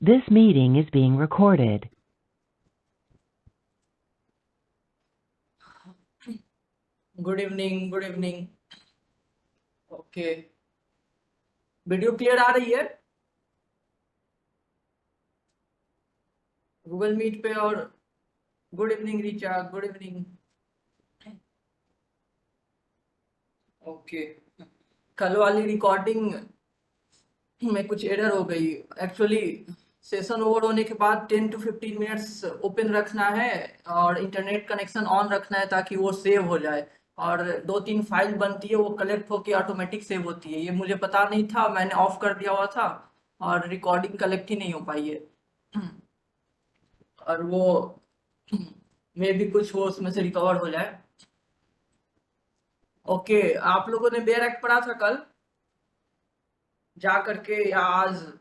This meeting is being recorded. Good evening, good evening. Okay, video clear आ रही है Google Meet पे? और good evening Richa, good evening. Okay, कल वाली रिकॉर्डिंग में कुछ एरर हो गई। एक्चुअली सेशन ओवर होने के बाद 10 to 15 मिनट्स ओपन रखना है और इंटरनेट कनेक्शन ऑन रखना है ताकि वो सेव हो जाए। और 2-3 फाइल बनती है, वो कलेक्ट होके ऑटोमेटिक सेव होती है। ये मुझे पता नहीं था, मैंने ऑफ कर दिया हुआ था और रिकॉर्डिंग कलेक्ट ही नहीं हो पाई है। और वो मे भी कुछ वो उसमें से रिकवर हो जाए। ओके, आप लोगों ने बेयर एक्ट पढ़ा था कल जा करके या आज?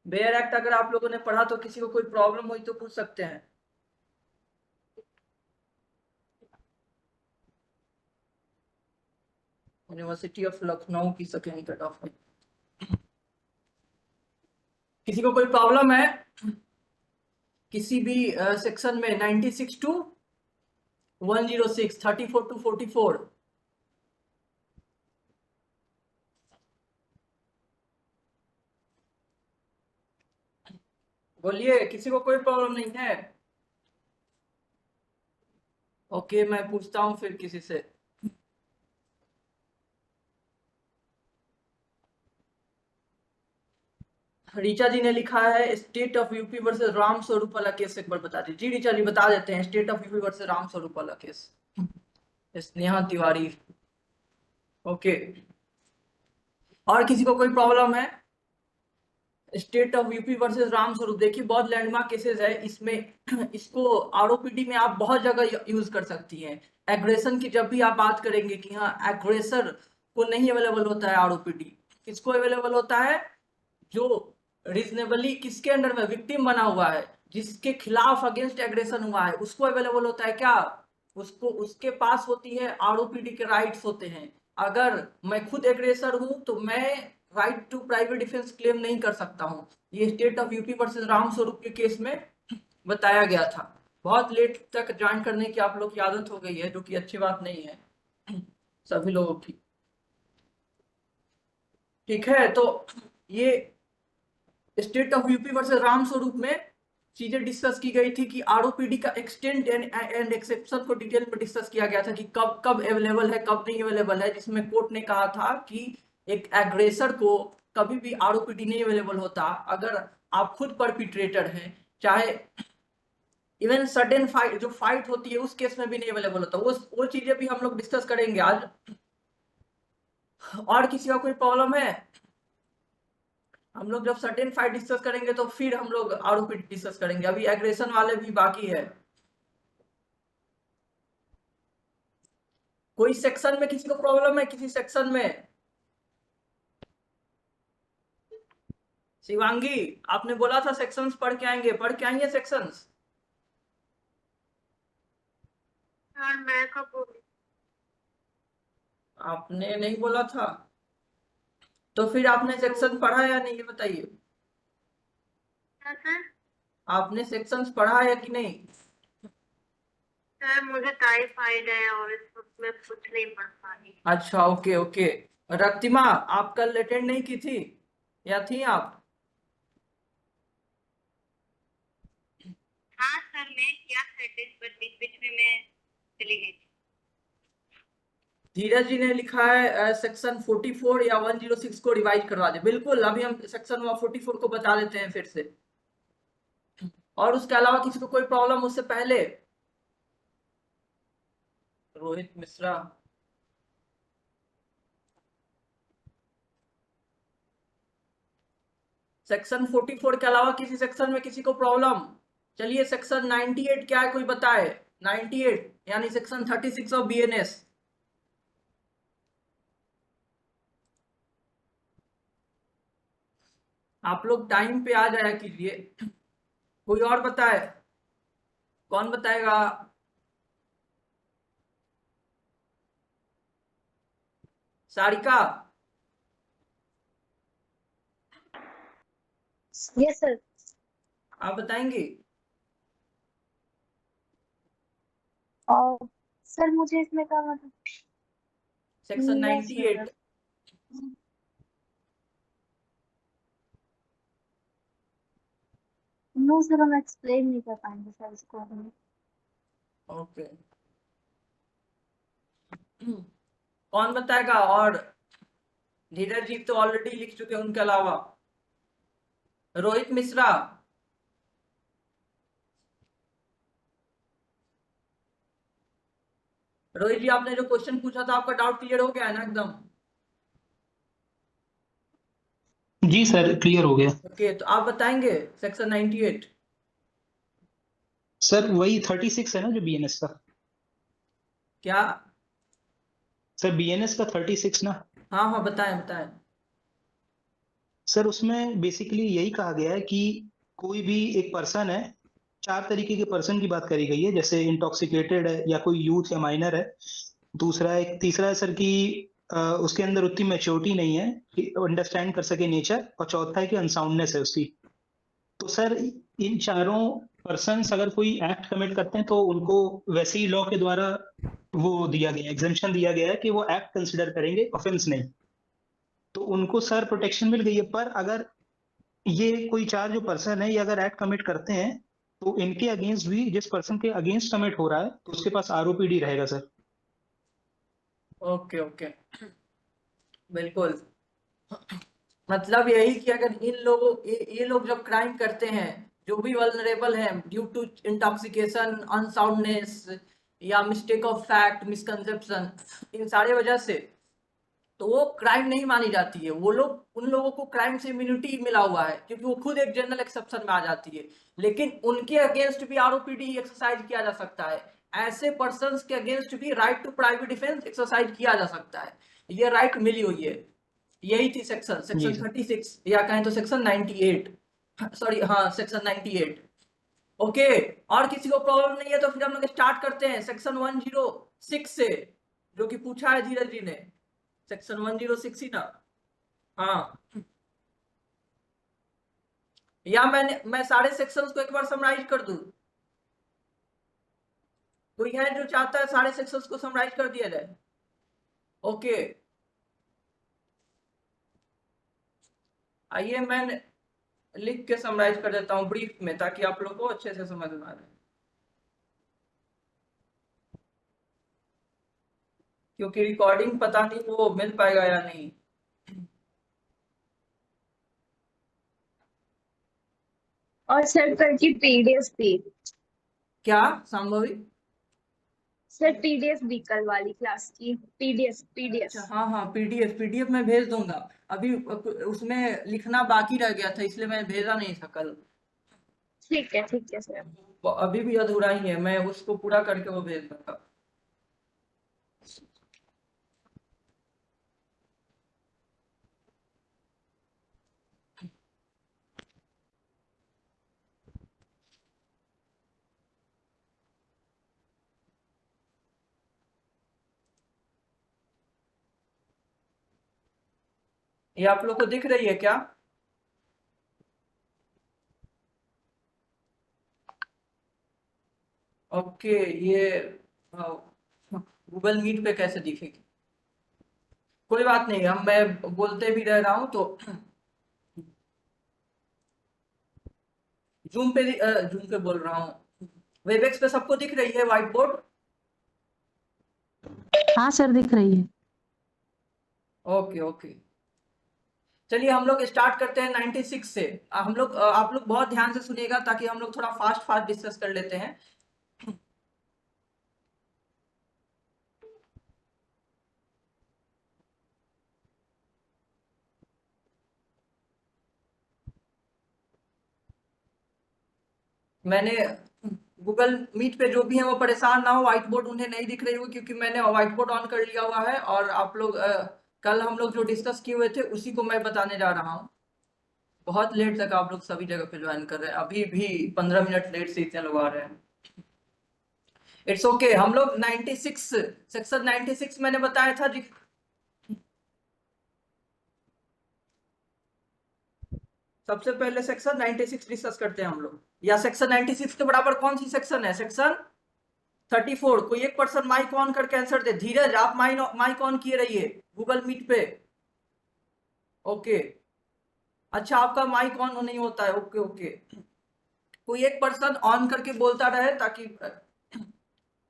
बेयर एक्ट अगर आप लोगों ने पढ़ा तो किसी को कोई प्रॉब्लम हुई तो पूछ सकते हैं। यूनिवर्सिटी ऑफ लखनऊ की सेकेंड कट ऑफ में किसी को कोई प्रॉब्लम है किसी भी सेक्शन में? 96 to 106, 34 to 44। बोलिए, किसी को कोई प्रॉब्लम नहीं है? ओके, मैं पूछता हूँ फिर किसी से। ऋचा जी ने लिखा है state of UP versus Ram स्वरूप वाला केस एक बार बता दीजिए। जी ऋचा जी बता देते हैं, state of UP versus Ram स्वरूप वाला केस। स्नेहा तिवारी। ओके, और किसी को कोई प्रॉब्लम है? State of UP versus Ram स्वरूप देखिए, बहुत लैंडमार्क केसेस है इसमें। इसको आरओपीडी में आप बहुत जगह यूज कर सकती हैं। एग्रेशन की जब भी आप बात करेंगे कि हाँ एग्रेसर को नहीं अवेलेबल होता है आरओपीडी, किसको अवेलेबल होता है? जो रीजनेबली किसके अंडर में विक्टिम बना हुआ है, जिसके खिलाफ अगेंस्ट एग्रेशन हुआ है, उसको अवेलेबल होता है क्या? उसको, उसके पास होती है आरओपीडी के राइट्स होते हैं। अगर मैं खुद एग्रेसर हूं तो मैं right to private defence claim नहीं कर सकता हूं। ये state of UP versus Ram Swaroop के केस में बताया गया था। बहुत लेट तक ज्वाइन करने की आप लोग की आदत हो गई है, जो कि अच्छी बात नहीं है सभी लोगों की। ठीक है, तो ये state of UP versus Ram स्वरूप में चीजें डिस्कस की गई थी कि आरओपीडी का एक्सटेंट एंड एक्सेप्शन को डिटेल में डिस्कस किया गया था कि कब कब अवेलेबल है, कब नहीं अवेलेबल है। जिसमें कोर्ट ने कहा था कि एक एग्रेसर को कभी भी आरओपीडी नहीं अवेलेबल होता अगर आप खुद परपिट्रेटर हैं। चाहे इवन सडन फाइट, जो फाइट होती है उस केस में भी नहीं अवेलेबल होता। वो चीजें भी हम लोग डिस्कस करेंगे आज। और किसी का कोई प्रॉब्लम है? हम लोग जब सर्टेन फाइट डिस्कस करेंगे तो फिर हम लोग आरोपी डिस्कस करेंगे। अभी एग्रेशन वाले भी बाकी है। कोई सेक्शन में किसी को प्रॉब्लम है? किसी सेक्शन में? शिवांगी, आपने बोला था सेक्शंस पढ़ के आएंगे, पढ़ के आएंगे सेक्शंस? यार मैं कब बोली? आपने नहीं बोला था तो फिर आपने सेक्शन पढ़ा या नहीं, ये बताइए। क्या सर? आपने सेक्शंस पढ़ा है कि नहीं? सर मुझे टाइफाइड है और इस वक्त मैं कुछ नहीं पढ़ पा रही। अच्छा, ओके ओके। रक्तिमा, आप कल अटेंड नहीं की थी या थी आप? हाँ सर, मैं किया था टेस्ट, बट बीच बीच में मैं चली गई थी। धीरज जी ने लिखा है सेक्शन 44 या 106 को रिवाइज करवा दे। बिल्कुल, अभी हम सेक्शन 44 को बता देते हैं फिर से। और उसके अलावा किसी को कोई प्रॉब्लम उससे पहले? रोहित मिश्रा, सेक्शन 44 के अलावा किसी सेक्शन में किसी को प्रॉब्लम? चलिए, सेक्शन 98 क्या है, कोई बताए? 98 यानी सेक्शन 36 ऑफ बीएनएस। आप लोग टाइम पे आ जाया कीजिए। कोई और बताए? कौन बताएगा? Sarika, yes sir. आप बताएंगे? और सर मुझे इसमें का मतलब section yes 98। Sir. No sir, हम एक्सप्लेन नहीं कर पाएंगे सर इसको हम। ओके। कौन बताएगा? और धीरज जी तो ऑलरेडी लिख चुके हैं, उनके अलावा रोहित मिश्रा। रोहित जी, आपने जो क्वेश्चन पूछा था, आपका डाउट क्लियर हो गया है ना एकदम? जी सर, क्लियर हो गया। ओके, तो आप बताएंगे सेक्शन 98। सर वही 36 है ना जो बीएनएस का? क्या? सर बीएनएस का 36 ना? हाँ हाँ, बताएं बताएं। सर उसमें बेसिकली यही कहा गया है कि कोई भी एक पर्सन है, 4 तरीके के पर्सन की बात करी गई है, जैसे इंटॉक्सिकेटेड है या कोई यूथ या माइनर है। दूसरा एक तीसरा है सर कि उसके अंदर उतनी मैच्योरिटी नहीं है कि अंडरस्टैंड कर सके नेचर, और चौथा है कि अनसाउंडनेस है उसकी। तो सर इन चारों पर्सन्स अगर कोई एक्ट कमिट करते हैं तो उनको वैसे ही लॉ के द्वारा वो दिया गया, एग्जेम्पशन दिया गया है कि वो एक्ट कंसिडर करेंगे, ऑफेंस नहीं। तो उनको सर प्रोटेक्शन मिल गई है। पर अगर ये कोई चार जो पर्सन है ये अगर एक्ट कमिट करते हैं तो इनके अगेंस्ट भी, जिस पर्सन के अगेंस्ट कमिट हो रहा है, तो उसके पास आरओपीडी रहेगा सर। ओके ओके, बिल्कुल। मतलब यही कि अगर इन लोगों ये लोग जब क्राइम करते हैं, जो भी वल्नरेबल हैं ड्यू टू इंटॉक्सिकेशन, अनसाउंडनेस या मिस्टेक ऑफ फैक्ट, मिसकंसेप्शन, इन सारे वजह से, तो वो क्राइम नहीं मानी जाती है। वो लोग, उन लोगों को क्राइम से इम्यूनिटी मिला हुआ है, क्योंकि वो खुद एक जनरल एक्सेप्शन में आ जाती है। लेकिन उनके अगेंस्ट भी आरओपीडी एक्सरसाइज किया जा सकता है। ऐसे पर्संस के अगेंस्ट भी right to private defence exercise किया जा सकता है। ये राइट मिली हुई है। यही थी सेक्शन जी सेक्शन सर। 36, या कहें तो सेक्शन 98। सॉरी, हाँ, सेक्शन 98। ओके। और किसी को प्रॉब्लम नहीं है तो फिर हम लोग स्टार्ट करते हैं सेक्शन 106 से, जो कि पूछा है धीरज जी ने। सेक्शन 106 ही ना? हाँ। या मैं सारे सेक्शंस को एक बार समराइज कर दूं? कोई है जो चाहता है सारे सेक्शंस को समराइज कर दिया जाए? ओके, आइए मैं लिख के समराइज कर देता हूँ ब्रीफ में, ताकि आप लोग को अच्छे से समझ में आ जाए। क्योंकि रिकॉर्डिंग पता नहीं वो मिल पाएगा या नहीं। और सर कल की पीडीएफ भी। क्या संभवी? सर पीडीएफ भी कल वाली क्लास की पीडीएफ अच्छा, पीडीएफ। हाँ हाँ, पीडीएफ मैं भेज दूंगा। अभी उसमें लिखना बाकी रह गया था, इसलिए मैं भेजा नहीं था कल। ठीक है सर। वो अभी भी अधूरा ही है, मैं उसको पूरा करके वो भेज दूंगा। ये आप लोग को दिख रही है क्या? ओके। ये गूगल मीट पे कैसे दिखेगी? कोई बात नहीं, हम मैं बोलते भी रह रहा हूँ तो जूम पे बोल रहा हूँ। वेबएक्स पे सबको दिख रही है व्हाइट बोर्ड? हाँ सर, दिख रही है। ओके ओके, चलिए हम लोग स्टार्ट करते हैं 96 से। हम लोग आप लोग बहुत ध्यान से सुनिएगा, ताकि हम लोग थोड़ा फास्ट फास्ट डिस्कस कर लेते हैं। मैंने गूगल मीट पे जो भी है वो परेशान ना हो, व्हाइट बोर्ड उन्हें नहीं दिख रही हो, क्योंकि मैंने व्हाइट बोर्ड ऑन कर लिया हुआ है। और आप लोग कल हम लोग जो डिस्कस किए हुए थे उसी को मैं बताने जा रहा हूँ। बहुत लेट तक आप लोग सभी जगह पे ज्वाइन कर रहे हैं, अभी भी 15 मिनट लेट से इतने लोग आ रहे हैं। It's okay. हम लोग 96, सेक्शन 96 मैंने बताया था जी। सबसे पहले सेक्शन 96 डिस्कस करते हैं हम लोग, या सेक्शन 96 के बराबर कौन सी सेक्शन है? सेक्शन 34। कोई एक पर्सन माइक ऑन करके आंसर दे। धीरज, आप माइक ऑन किए रहिए गूगल मीट पे। ओके, अच्छा आपका माइक ऑन नहीं होता है। ओके ओके, कोई एक पर्सन ऑन करके बोलता रहे ताकि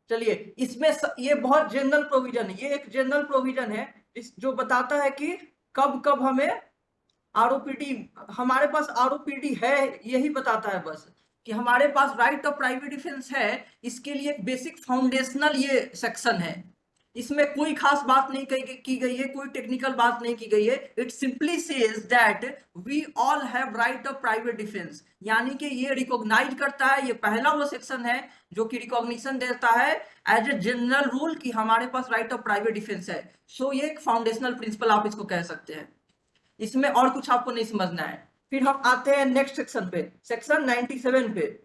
चलिए, इसमें ये बहुत जनरल प्रोविजन है, ये एक जनरल प्रोविजन है जो बताता है कि कब कब हमें आरओपीडी, हमारे पास आरओपीडी है यही बताता है बस, कि हमारे पास राइट ऑफ प्राइवेट डिफेंस है। इसके लिए एक बेसिक फाउंडेशनल ये सेक्शन है, इसमें कोई खास बात नहीं की गई है, कोई टेक्निकल बात नहीं की गई है। It simply says that we all have right of private defence, यानी कि ये रिकॉग्नाइज करता है, ये पहला वो सेक्शन है जो कि रिकॉग्निशन देता है एज ए जनरल रूल कि हमारे पास राइट ऑफ प्राइवेट डिफेंस है। सो ये एक फाउंडेशनल प्रिंसिपल आप इसको कह सकते हैं, इसमें और कुछ आपको नहीं समझना है। फिर हम आते हैं नेक्स्ट सेक्शन पे, सेक्शन 97 पे।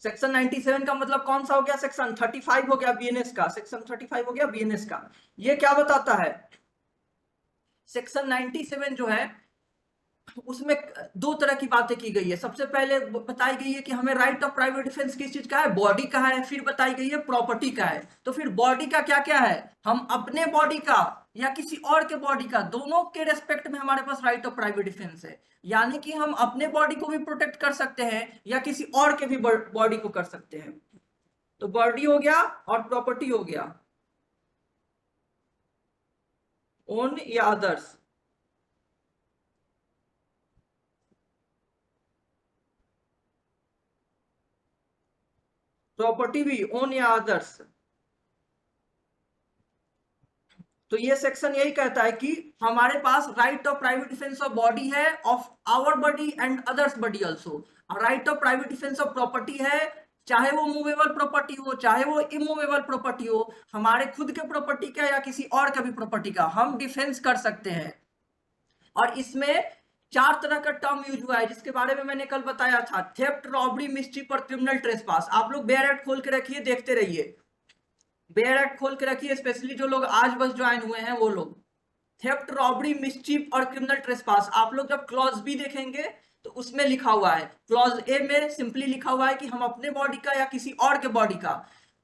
सेक्शन 97 का मतलब कौन सा हो गया? सेक्शन 35 हो गया बीएनएस का, सेक्शन 35 हो गया बीएनएस का। ये क्या बताता है? सेक्शन 97 जो है उसमें दो तरह की बातें की गई है। सबसे पहले बताई गई है कि हमें राइट ऑफ प्राइवेट डिफेंस किस चीज का है? बॉडी का है। फिर बताई गई है प्रॉपर्टी का है। तो फिर बॉडी का क्या क्या है? हम अपने बॉडी का या किसी और के बॉडी का, दोनों के रेस्पेक्ट में हमारे पास राइट ऑफ प्राइवेट डिफेंस है। यानी कि हम अपने बॉडी को भी प्रोटेक्ट कर सकते हैं या किसी और के भी बॉडी को कर सकते हैं। तो बॉडी हो गया और प्रॉपर्टी हो गया, ओन या अदर्स। प्रॉपर्टी भी ओन या अदर्स। तो ये सेक्शन यही कहता है कि हमारे पास right of private defence of body है, of our body and others body also. Right of private defence of property है, चाहे वो मूवेबल प्रॉपर्टी हो चाहे वो इमूवेबल प्रॉपर्टी हो, हमारे खुद के प्रॉपर्टी का या किसी और का भी प्रॉपर्टी का हम डिफेंस कर सकते हैं। और इसमें 4 तरह का टर्म यूज हुआ है जिसके बारे में मैंने कल बताया था, थेफ्ट, रॉबरी, मिस्ट्री और क्रिमिनल ट्रेसपास। आप लोग बेयर एक्ट खोल के रखिए, देखते रहिए, बेयर एक्ट खोल के रखिए, स्पेशली जो लोग आज बस ज्वाइन हुए हैं वो लोग। थेफ्ट, रॉबरी, मिस्चीफ और क्रिमिनल ट्रेसपास, आप लोग जब क्लॉज बी देखेंगे तो उसमें लिखा हुआ है, क्लॉज ए में सिंपली लिखा हुआ है कि हम अपने बॉडी का या किसी और के बॉडी का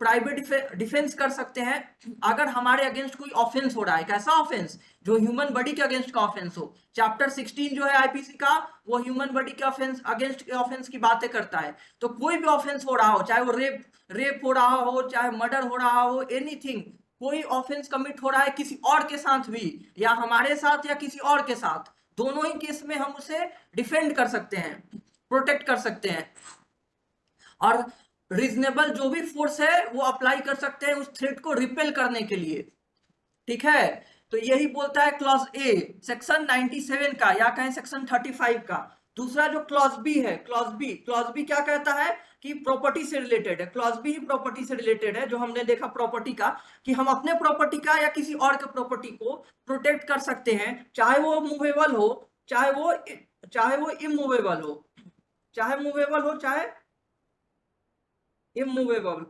प्राइवेट डिफेंस कर सकते हैं अगर हमारे अगेंस्ट कोई ऑफेंस हो रहा है। कैसा ऑफेंस? जो ह्यूमन बॉडी के अगेंस्ट का ऑफेंस हो। चैप्टर 16 जो है आईपीसी का, वो ह्यूमन बॉडी के ऑफेंस अगेंस्ट के ऑफेंस की बातें करता है। तो कोई भी ऑफेंस हो रहा हो, चाहे वो रेप हो रहा हो, चाहे मर्डर हो रहा हो, एनीथिंग, कोई ऑफेंस कमिट हो रहा है किसी और के साथ भी या हमारे साथ या किसी और के साथ, दोनों ही केस में हम उसे डिफेंड कर सकते हैं, प्रोटेक्ट कर सकते हैं। और रीजनेबल जो भी फोर्स है वो अप्लाई कर सकते हैं उस थ्रेट को रिपेल करने के लिए। ठीक है, तो यही बोलता है क्लॉज ए सेक्शन 97 का, या कहें सेक्शन 35 का। दूसरा जो क्लॉज बी है, क्लॉज बी क्या कहता है कि प्रॉपर्टी से रिलेटेड है। क्लॉज बी ही प्रॉपर्टी से रिलेटेड है, जो हमने देखा प्रॉपर्टी का, कि हम अपने प्रॉपर्टी का या किसी और के प्रॉपर्टी को प्रोटेक्ट कर सकते हैं, चाहे वो मूवेबल हो चाहे वो इमूवेबल हो, चाहे मूवेबल हो चाहे इमूवेबल,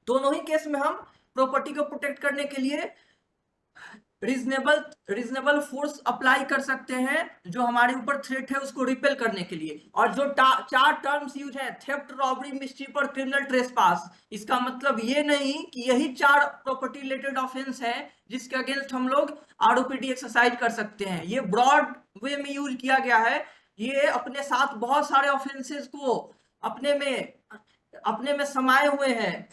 दोनों ही केस में हम प्रॉपर्टी को प्रोटेक्ट करने के लिए रीजनेबल फोर्स अप्लाई कर सकते हैं जो हमारे ऊपर थ्रेट है उसको रिपेल करने के लिए। और जो 4 टर्म्स यूज है, थेफ्ट, रॉबरी, मिस्चीफ और क्रिमिनल ट्रेसपास, इसका मतलब ये नहीं कि यही 4 प्रॉपर्टी रिलेटेड ऑफेंस है जिसके अगेंस्ट हम लोग आरओपीडी एक्सरसाइज कर सकते हैं। ये ब्रॉड वे में यूज किया गया है, ये अपने साथ बहुत सारे ऑफेंसेस को अपने में समाये हुए हैं।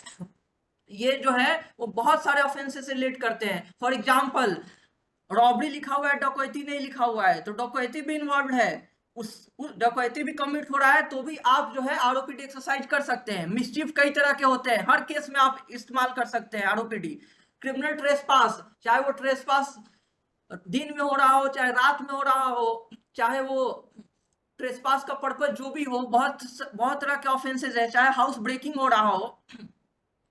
ये जो है वो बहुत सारे ऑफेंसेस से रिलेट करते हैं। फॉर एग्जांपल, रॉबरी लिखा हुआ है, डकैती नहीं लिखा हुआ है, तो डकैती भी इन्वॉल्व है, उस डकैती भी कमिट हो रहा है तो भी आप जो है आरओपीडी एक्सरसाइज कर सकते हैं। मिस्चीफ कई तरह के होते हैं, हर केस में आप इस्तेमाल कर सकते हैं आरओपीडी। क्रिमिनल ट्रेसपास, चाहे वो ट्रेसपास दिन में हो रहा हो चाहे रात में हो रहा हो, चाहे वो ट्रेसपास का पर्पस जो भी हो, बहुत तरह के ऑफेंसेस है, चाहे हाउस ब्रेकिंग हो रहा हो,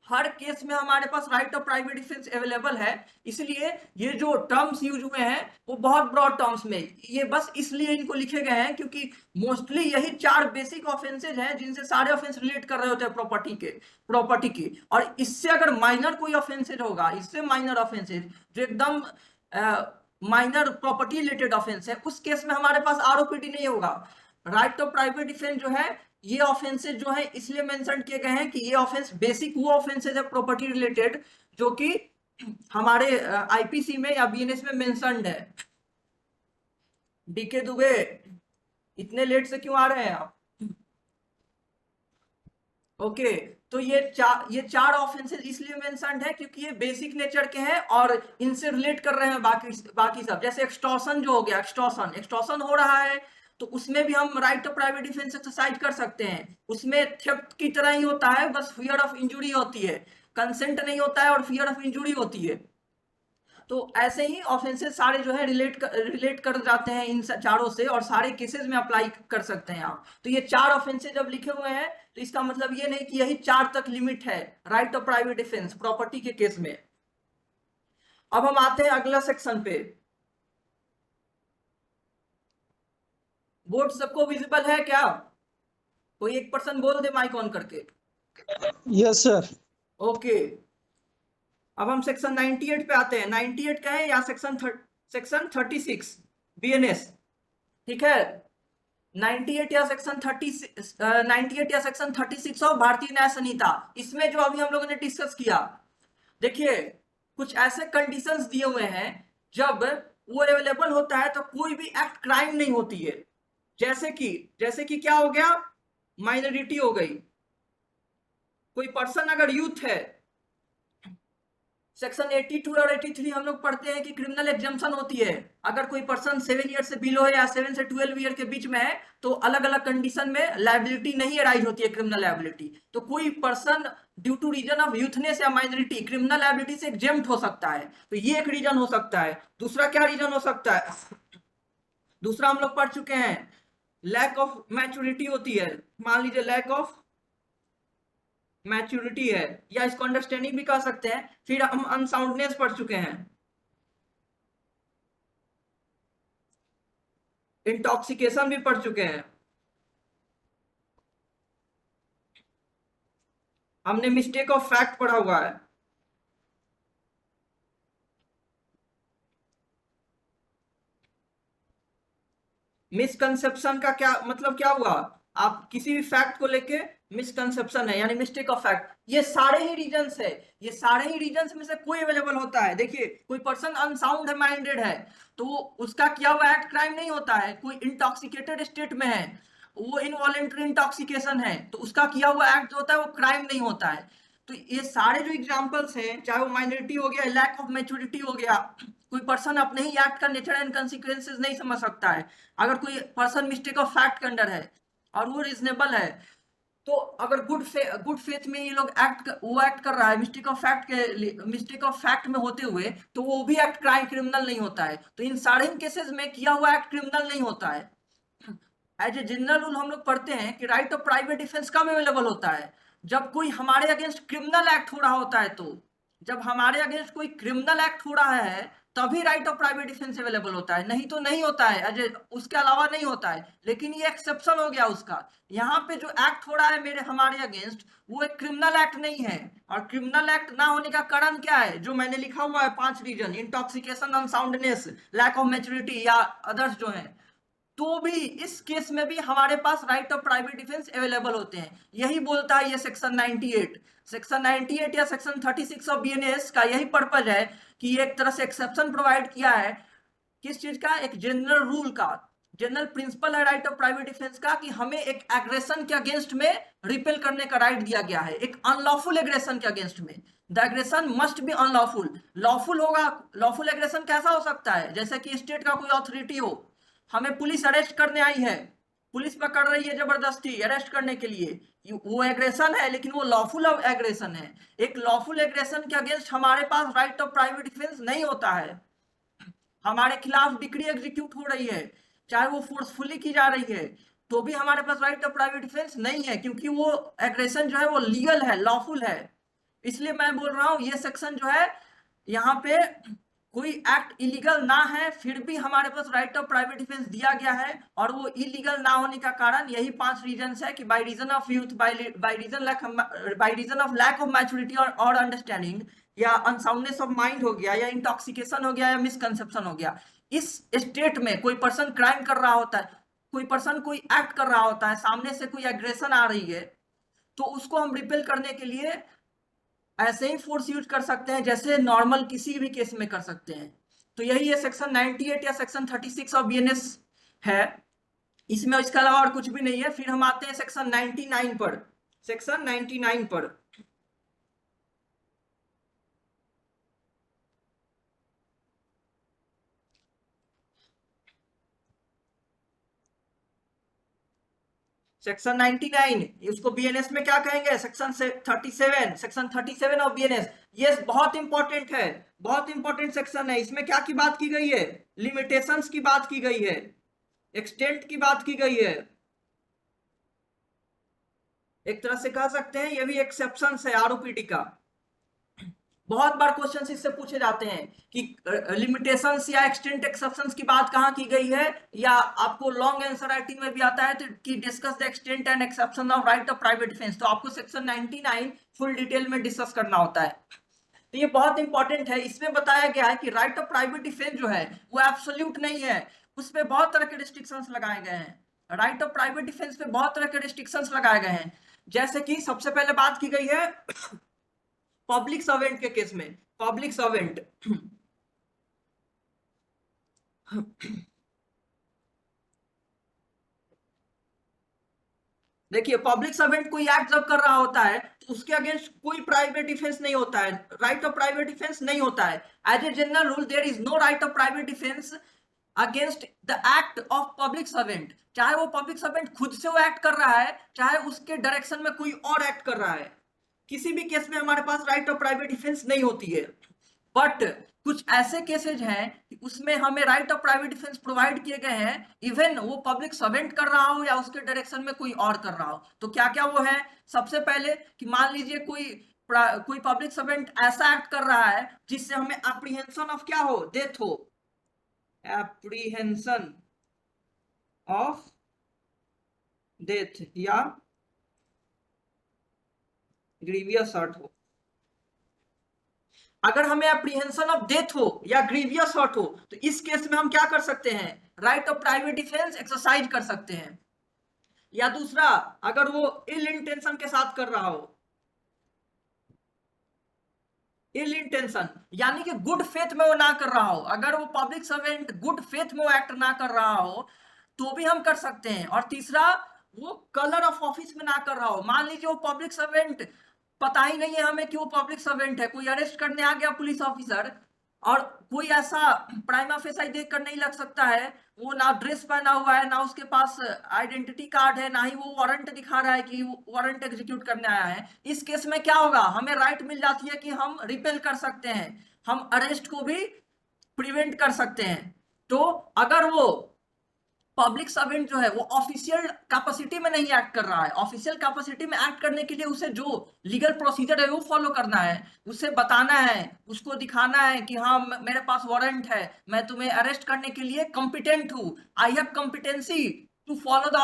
हर केस में हमारे पास right of private defence available है। इसलिए ये जो टर्म्स यूज हुए हैं वो बहुत ब्रॉड टर्म्स में, ये बस इसलिए इनको लिखे गए हैं क्योंकि मोस्टली यही 4 बेसिक ऑफेंसेज हैं जिनसे सारे ऑफेंस रिलेट कर रहे होते हैं प्रॉपर्टी के। और इससे अगर माइनर कोई ऑफेंसेज होगा, इससे माइनर ऑफेंसेज जो एकदम माइनर प्रॉपर्टी रिलेटेड ऑफेंस है, उस केस में हमारे पास आरओपीडी नहीं होगा। राइट टू प्राइवेट डिफेंस जो है, ये ऑफेंसेज जो है इसलिए मेंशन किए गए हैं कि ये ऑफेंस बेसिक वो ऑफेंसेज है प्रॉपर्टी रिलेटेड जो कि हमारे आईपीसी में या बीएनएस में मेंशन्ड है। डीके दुबे इतने लेट से क्यों आ रहे हैं आप? ओके, तो ये चार ऑफेंसेस इसलिए मेंशन्ड है क्योंकि ये बेसिक नेचर के हैं और इनसे रिलेट कर रहे हैं बाकी सब। जैसे एक्सटॉर्शन जो हो गया, एक्सटॉर्शन हो रहा है तो उसमें भी हम right to private defence exercise कर सकते हैं। उसमें थेफ्ट की तरह ही होता है, बस फियर ऑफ इंजुरी होती है, कंसेंट नहीं होता है और फियर ऑफ इंजुरी होती है। तो ऐसे ही ऑफेंसेस सारे जो है रिलेट कर जाते हैं इन चारों से और सारे केसेस में अप्लाई कर सकते हैं आप। तो ये चार ऑफेंसेस जब लिखे हुए हैं तो इसका मतलब ये नहीं कि यही 4 तक लिमिट है right of private defence property के केस में। अब हम आते हैं अगला सेक्शन पे। बोर्ड सबको विजिबल है क्या? कोई एक पर्सन बोल दे माइक ऑन करके। Yes sir. ओके, अब हम सेक्शन 98 पे आते हैं। 98 का है या सेक्शन 36 बीएनएस, ठीक है। 98 या सेक्शन 36 ऑफ भारतीय न्याय संहिता, इसमें जो अभी हम लोगों ने डिस्कस किया, देखिए कुछ ऐसे कंडीशंस दिए हुए हैं जब वो अवेलेबल होता है तो कोई भी एक्ट क्राइम नहीं होती है। जैसे कि क्या हो गया, माइनॉरिटी हो गई, कोई पर्सन अगर यूथ है, सेक्शन 82 और 83 हम लोग पढ़ते हैं कि क्रिमिनल एग्जम्पशन होती है। अगर कोई पर्सन 7 ईयर से बिलो है या 7 से 12 ईयर के बीच में है तो अलग अलग कंडीशन में लायबिलिटी नहीं अराइज होती है, क्रिमिनल लायबिलिटी। तो कोई person due to reason of youthness या माइनॉरिटी क्रिमिनल लायबिलिटी से एग्जेम्प्ट हो सकता है, तो ये एक रीजन हो सकता है। दूसरा क्या रीजन हो सकता है? दूसरा हम लोग पढ़ चुके हैं, लैक ऑफ मैच्योरिटी होती है। मान लीजिए लैक ऑफ मैच्योरिटी है या इसको अंडरस्टैंडिंग भी कह सकते हैं। फिर हम अनसाउंडनेस पढ़ चुके हैं, इंटॉक्सिकेशन भी पढ़ चुके हैं, हमने मिस्टेक ऑफ फैक्ट पढ़ा हुआ है। मिसकंसेप्शन का क्या मतलब, क्या हुआ? आप किसी भी फैक्ट को लेके मिसकंसेप्शन है यानी मिस्टेक ऑफ फैक्ट, ये सारे ही रीजंस है। ये सारे ही रीजंस में से कोई अवेलेबल होता है। देखिए कोई पर्सन अनसाउंड है, माइंडेड है, तो उसका किया हुआ एक्ट क्राइम नहीं होता है। कोई इंटॉक्सिकेटेड स्टेट में है, वो इनवॉलेंटरी इंटॉक्सिकेशन है, तो उसका किया हुआ एक्ट जो होता है वो क्राइम नहीं होता है। तो ये सारे जो एग्जांपल्स हैं, चाहे वो माइनॉरिटी हो गया, लैक ऑफ मैच्योरिटी हो गया, कोई पर्सन अपने ही एक्ट का नेचर एंड कंसिक्वेंसेस नहीं समझ सकता है। अगर कोई पर्सन मिस्टेक ऑफ फैक्ट के अंडर है और वो रीजनेबल है, तो अगर गुड फेथ में ये लोग एक्ट कर रहा है मिस्टेक ऑफ फैक्ट में होते हुए, तो वो भी एक्ट क्रिमिनल नहीं होता है। तो इन सारे केसेस में किया हुआ एक्ट क्रिमिनल नहीं होता है। एज ए जनरल रूल हम लोग पढ़ते हैं कि राइट ऑफ प्राइवेट डिफेंस कब अवेलेबल होता है? जब कोई हमारे अगेंस्ट क्रिमिनल एक्ट हो रहा होता है। तो जब हमारे अगेंस्ट कोई क्रिमिनल एक्ट हो रहा है तभी right of private defence available होता है, नहीं तो नहीं होता है, उसके अलावा नहीं होता है। लेकिन ये एक्सेप्शन हो गया उसका। यहाँ पे जो एक्ट हो रहा है हमारे अगेंस्ट, वो एक क्रिमिनल एक्ट नहीं है। और क्रिमिनल एक्ट ना होने का कारण क्या है, जो मैंने लिखा हुआ है 5 reason, intoxication, unsoundness, lack of maturity या अदर्स जो है, तो भी इस केस में भी हमारे पास right of private defence available होते हैं। यही बोलता है ये सेक्शन 98 या सेक्शन 36 ऑफ बीएनएस का यही पर्पज है कि एक तरह से एक्सेप्शन प्रोवाइड किया है। किस चीज का? एक जनरल रूल का, जनरल प्रिंसिपल है राइट ऑफ प्राइवेट डिफेंस का, कि हमें एक एग्रेशन के अगेंस्ट में रिपेल करने का राइट दिया गया है, एक अनलॉफुल एग्रेशन के अगेंस्ट में। The aggression must be unlawful. Lawful होगा, लॉफुल एग्रेशन कैसा हो सकता है? जैसे कि स्टेट का कोई अथॉरिटी हो, हमें पुलिस अरेस्ट करने आई है, पुलिस पकड़ रही है जबरदस्ती अरेस्ट करने के लिए, वो एग्रेशन है, लेकिन वो लॉफुल एग्रेशन है। एक लॉफुल एग्रेशन के अगेंस्ट हमारे पास राइट ऑफ प्राइवेट डिफेंस नहीं होता है। हमारे खिलाफ डिक्री एग्जीक्यूट हो रही है, चाहे वो फोर्सफुली की जा रही है, तो भी हमारे पास राइट ऑफ प्राइवेट डिफेंस नहीं है, क्योंकि वो एग्रेशन जो है वो लीगल है, लॉफुल है। इसलिए मैं बोल रहा हूं ये सेक्शन जो है, यहाँ पे कोई एक्ट इलीगल ना है फिर भी हमारे पास राइट ऑफ प्राइवेट डिफेंस दिया गया है। और वो इलीगल ना होने का कारण यही 5 रीजंस है कि by reason of youth, by reason of lack of maturity और अंडरस्टैंडिंग, या अनसाउंडनेस ऑफ माइंड हो गया, या इंटॉक्सिकेशन हो गया, या मिसकंसेप्शन हो गया। इस स्टेट में कोई पर्सन क्राइम कर रहा होता है, कोई पर्सन कोई एक्ट कर रहा होता है, सामने से कोई एग्रेशन आ रही है, तो उसको हम रिपेल करने के लिए ऐसे ही फोर्स यूज कर सकते हैं जैसे नॉर्मल किसी भी केस में कर सकते हैं। तो यही ये सेक्शन 98 या सेक्शन 36 ऑफ बीएनएस है, इसमें इसके अलावा और कुछ भी नहीं है। फिर हम आते हैं सेक्शन 99 पर। सेक्शन 99 पर सेक्शन 99 उसको बीएनएस में क्या कहेंगे, सेक्शन 37, सेक्शन 37 ऑफ बीएनएस। ये बहुत इंपॉर्टेंट है, बहुत इंपॉर्टेंट सेक्शन है। इसमें क्या की बात की गई है, लिमिटेशंस की बात की गई है, एक्सटेंट की बात की गई है। एक तरह से कह सकते हैं ये भी एक्सेप्शन है आरओपीडी का। बहुत बार क्वेश्चन इससे पूछे जाते हैं कि लिमिटेशंस या एक्सटेंट एक्सेप्शंस की बात कहाँ की गई है, या आपको लॉन्ग आंसर राइटिंग में भी आता है तो कि discuss the extent and exception of right of private defence. तो आपको सेक्शन 99 फुल डिटेल में डिस्कस करना होता है। तो ये बहुत इंपॉर्टेंट है। इसमें बताया गया है कि राइट ऑफ प्राइवेट डिफेंस जो है वो एब्सोल्यूट नहीं है, उसमें बहुत तरह के रिस्ट्रिक्शंस लगाए गए हैं। राइट ऑफ प्राइवेट डिफेंस पे बहुत तरह के रिस्ट्रिक्शंस लगाए गए हैं। जैसे कि सबसे पहले बात की गई है पब्लिक सर्वेंट के केस में। पब्लिक सर्वेंट देखिए, पब्लिक सर्वेंट कोई एक्ट जब कर रहा होता है तो उसके अगेंस्ट कोई प्राइवेट डिफेंस नहीं होता है, राइट ऑफ प्राइवेट डिफेंस नहीं होता है। As a general rule there is no right of private defence against the act of public servant. चाहे वो पब्लिक सर्वेंट खुद से वो एक्ट कर रहा है, चाहे उसके डायरेक्शन में कोई और एक्ट कर रहा है, किसी भी केस में हमारे पास राइट ऑफ प्राइवेट डिफेंस नहीं होती है। बट कुछ ऐसे केसेज हैं कि उसमें हमें right of private defence provide किए गए हैं, इवन वो पब्लिक सर्वेंट कर रहा हो या उसके डायरेक्शन में कोई और कर रहा हो। तो क्या क्या वो है, सबसे पहले कि मान लीजिए कोई पब्लिक सर्वेंट ऐसा एक्ट कर रहा है जिससे हमें एप्रीहेंशन ऑफ क्या हो, डेथ हो, एप्रीहेंशन ऑफ डेथ या ग्रीवियस हर्ट हो। अगर हमें एप्रीहेंशन ऑफ डेथ हो या ग्रीवियस हर्ट हो तो इस केस में हम क्या कर सकते हैं, right of private defence exercise कर सकते हैं। या दूसरा, अगर वो इल इंटेंशन के साथ कर रहा हो, इल इंटेंशन यानी कि गुड फेथ में वो ना कर रहा हो, अगर वो पब्लिक सर्वेंट गुड फेथ में वो एक्ट ना कर रहा हो तो भी हम कर सकते हैं। और तीसरा, वो कलर ऑफ ऑफिस में ना कर रहा हो। मान लीजिए वो पब्लिक सर्वेंट, पता ही नहीं है हमें कि वो पब्लिक सर्वेंट है, कोई अरेस्ट करने आ गया पुलिस ऑफिसर, और कोई ऐसा प्राइमा फेसाई देख कर नहीं लग सकता है, वो ना ड्रेस पहना हुआ है, ना उसके पास आइडेंटिटी कार्ड है, ना ही वो वारंट दिखा रहा है कि वारंट एग्जीक्यूट करने आया है। इस केस में क्या होगा, हमें राइट मिल जाती है कि हम रिपेल कर सकते हैं, हम अरेस्ट को भी प्रिवेंट कर सकते हैं। तो अगर वो पब्लिक सर्वेंट जो है वो ऑफिशियल कैपेसिटी में नहीं एक्ट कर रहा है, ऑफिशियल कैपेसिटी में एक्ट करने के लिए उसे जो लीगल प्रोसीजर है वो फॉलो करना है, उसे बताना है, उसको दिखाना है कि हाँ मेरे पास वारंट है, मैं तुम्हें अरेस्ट करने के लिए कॉम्पिटेंट हूँ, I have competency to follow the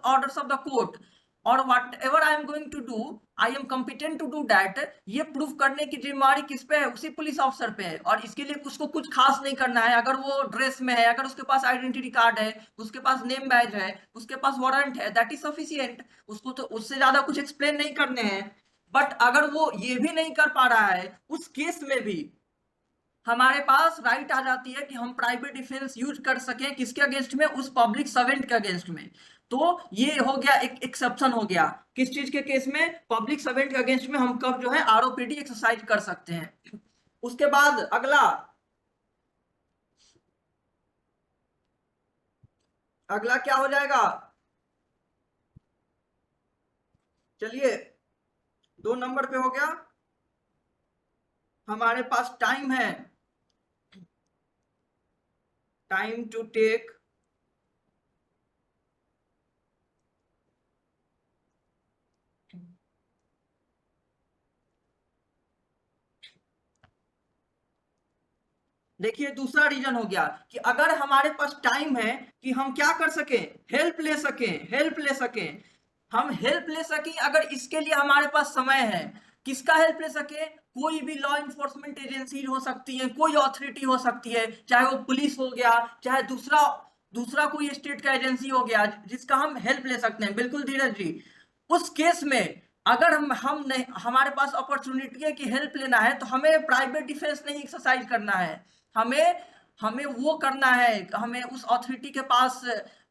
orders of the court, और whatever I am going to do I am competent to do that. ये प्रूफ करने की जिम्मेवारी किस पे है, उसी पुलिस ऑफिसर पे है। और इसके लिए उसको कुछ खास नहीं करना है, अगर वो ड्रेस में है, अगर उसके पास आइडेंटिटी कार्ड है, उसके पास नेम बैज है, उसके पास वारंट है, दैट इज सफिशिएंट। उसको तो उससे ज्यादा कुछ एक्सप्लेन नहीं करने हैं। बट अगर वो ये भी नहीं कर पा रहा है, उस केस में भी हमारे पास राइट आ जाती है कि हम प्राइवेट डिफेंस यूज कर सकें, किसके अगेंस्ट में, उस पब्लिक सर्वेंट के अगेंस्ट में। तो ये हो गया एक एक्सेप्शन हो गया, किस चीज के केस में, पब्लिक सर्वेंट के अगेंस्ट में हम कब जो है आरओपीडी एक्सरसाइज कर सकते हैं। उसके बाद अगला क्या हो जाएगा, चलिए 2 नंबर पे हो गया, हमारे पास टाइम है, टाइम टू टेक देखिए दूसरा रीजन हो गया कि अगर हमारे पास टाइम है कि हम क्या कर सकें, हेल्प ले सकें, हम हेल्प ले सकें, अगर इसके लिए हमारे पास समय है, किसका हेल्प ले सके, कोई भी लॉ इन्फोर्समेंट एजेंसी हो सकती है, कोई ऑथोरिटी हो सकती है, चाहे वो पुलिस हो गया, चाहे दूसरा कोई स्टेट का एजेंसी हो गया जिसका हम हेल्प ले सकते हैं। बिल्कुल धीरज जी, उस केस में अगर हम नहीं, हमारे पास अपॉर्चुनिटी है कि हेल्प लेना है, तो हमें प्राइवेट डिफेंस नहीं एक्सरसाइज करना है, हमें वो करना है, हमें उस अथॉरिटी के पास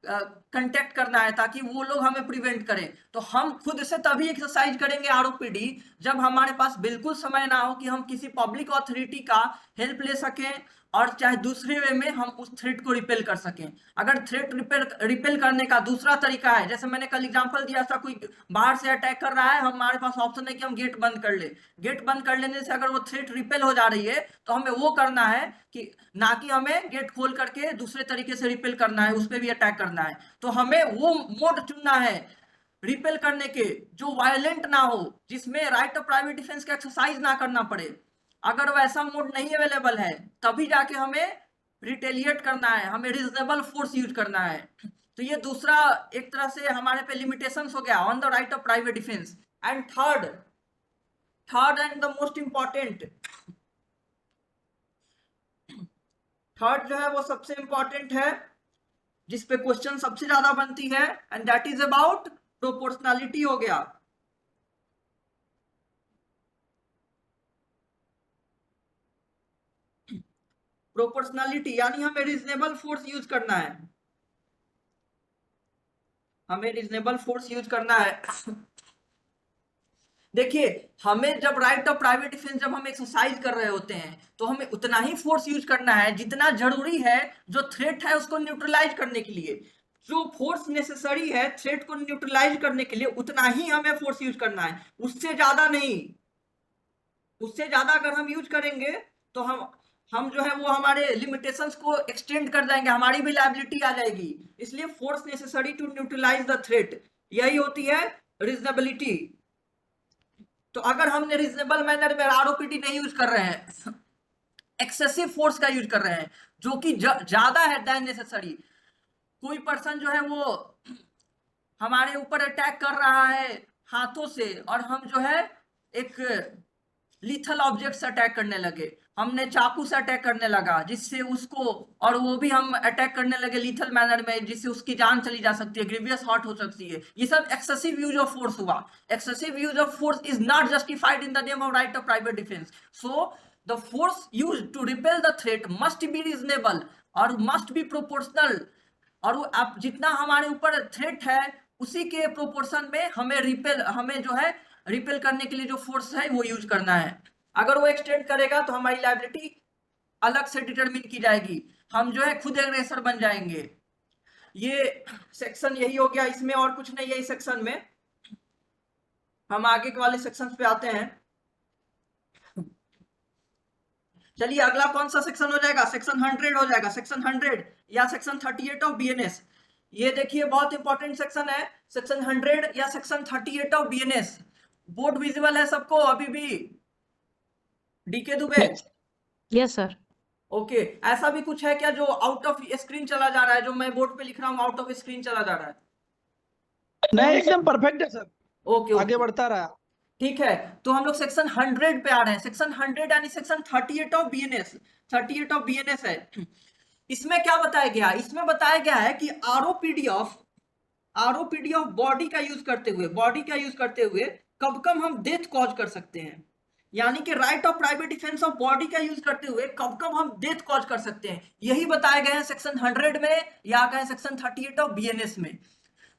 कांटेक्ट करना है ताकि वो लोग हमें प्रिवेंट करें। तो हम खुद से तभी एक्सरसाइज करेंगे आरओपीडी जब हमारे पास बिल्कुल समय ना हो कि हम किसी पब्लिक अथॉरिटी का हेल्प ले सकें, और चाहे दूसरे वे में हम उस थ्रेट को रिपेल कर सकें। अगर थ्रेट रिपेल करने का दूसरा तरीका है, जैसे मैंने कल एग्जांपल दिया था, कोई बाहर से अटैक कर रहा है, हमारे पास ऑप्शन है कि हम गेट बंद कर ले। गेट बंद कर लेने से अगर वो थ्रेट रिपेल हो जा रही है तो हमें वो करना है कि ना कि हमें गेट खोल करके दूसरे तरीके से रिपेल करना है, उस पर भी अटैक करना है। तो हमें वो मोड चुनना है रिपेल करने के जो वायलेंट ना हो, जिसमें राइट ऑफ प्राइवेट डिफेंस का एक्सरसाइज ना करना पड़े। अगर वैसा मोड नहीं अवेलेबल है तभी जाके हमें रिटेलिएट करना है, हमें रीजनेबल फोर्स यूज करना है। तो ये दूसरा एक तरह से हमारे पे लिमिटेशंस हो गया on the right of private defence. And third and the most important, third जो है वो सबसे इंपॉर्टेंट है, जिसपे क्वेश्चन सबसे ज्यादा बनती है, and that is about proportionality हो गया। प्रोपोर्शनलिटी यानी हमें रीजनेबल फोर्स यूज करना है, हमें रीजनेबल फोर्स यूज करना है। देखिए, हमें जब राइट ऑफ प्राइवेट डिफेंस जब हम एक्सरसाइज कर रहे होते हैं तो हमें उतना ही फोर्स यूज करना है जितना जरूरी है जो थ्रेट है उसको न्यूट्रलाइज करने के लिए। जो फोर्स नेसेसरी है थ्रेट को न्यूट्रलाइज करने के लिए उतना ही हमें फोर्स यूज करना है, उससे ज्यादा नहीं। उससे ज्यादा अगर हम यूज करेंगे तो हम जो है वो हमारे लिमिटेशंस को एक्सटेंड कर जाएंगे, हमारी भी लायबिलिटी आ जाएगी। इसलिए force necessary to neutralise the threat, यही होती है रीजनेबिलिटी। तो अगर हमने रीजनेबल मैनर में आरओपीडी नहीं यूज कर रहे हैं, एक्सेसिव फोर्स का यूज कर रहे हैं जो कि ज्यादा है देन नेसेसरी, कोई पर्सन जो है वो हमारे ऊपर अटैक कर रहा है हाथों से और हम जो है एक लीथल ऑब्जेक्ट से अटैक करने लगे, हमने चाकू से अटैक करने लगा जिससे उसको, और वो भी हम अटैक करने लगे लीथल मैनर में जिससे उसकी जान चली जा सकती है, ग्रीवियस हर्ट हो सकती है। ये सब एक्सेसिव यूज ऑफ फोर्स हुआ। Excessive use of force is not justified in the name of right of private defence. So the force use to repel the threat must be reasonable और must be proportional, और आप जितना हमारे ऊपर threat है उसी के प्रोपोर्शन में हमें जो है रिपेल करने के लिए जो फोर्स है वो यूज करना है। अगर वो एक्सटेंड करेगा तो हमारी लायबिलिटी अलग से डिटरमिन की जाएगी, हम जो है खुद एग्रेसर बन जाएंगे। ये सेक्शन यही हो गया, इसमें और कुछ नहीं है इस सेक्शन में। हम आगे के वाले सेक्शन पे आते हैं। चलिए अगला कौन सा सेक्शन हो जाएगा, सेक्शन 100 हो जाएगा, सेक्शन 100 या सेक्शन 38 ऑफ बीएनएस। ये देखिए बहुत इंपॉर्टेंट सेक्शन है, सेक्शन 100 या section 38 of BNS. Board visible है सबको अभी भी? DK Dubey? Yes sir. Okay, ऐसा भी कुछ है क्या जो आउट ऑफ स्क्रीन चला जा रहा है, जो मैं बोर्ड पे लिख रहा हूँ आउट ऑफ स्क्रीन चला जा रहा है? नहीं, एकदम परफेक्ट है सर। ओके आगे बढ़ता रहा। ठीक है, तो हम लोग सेक्शन 100 पे आ रहे हैं। सेक्शन 100 यानी section 38 of BNS, 38 of BNS है। इसमें क्या बताया गया, इसमें बताया गया है कि आरओपीडी ऑफ बॉडी का यूज करते हुए कब कब हम डेथ कॉज कर सकते हैं, यानी कि right of private defence of body का यूज करते हुए कब कब हम डेथ कॉज कर सकते हैं, यही बताए गए हैं सेक्शन 100 में या कहें सेक्शन 38 ऑफ बीएनएस में।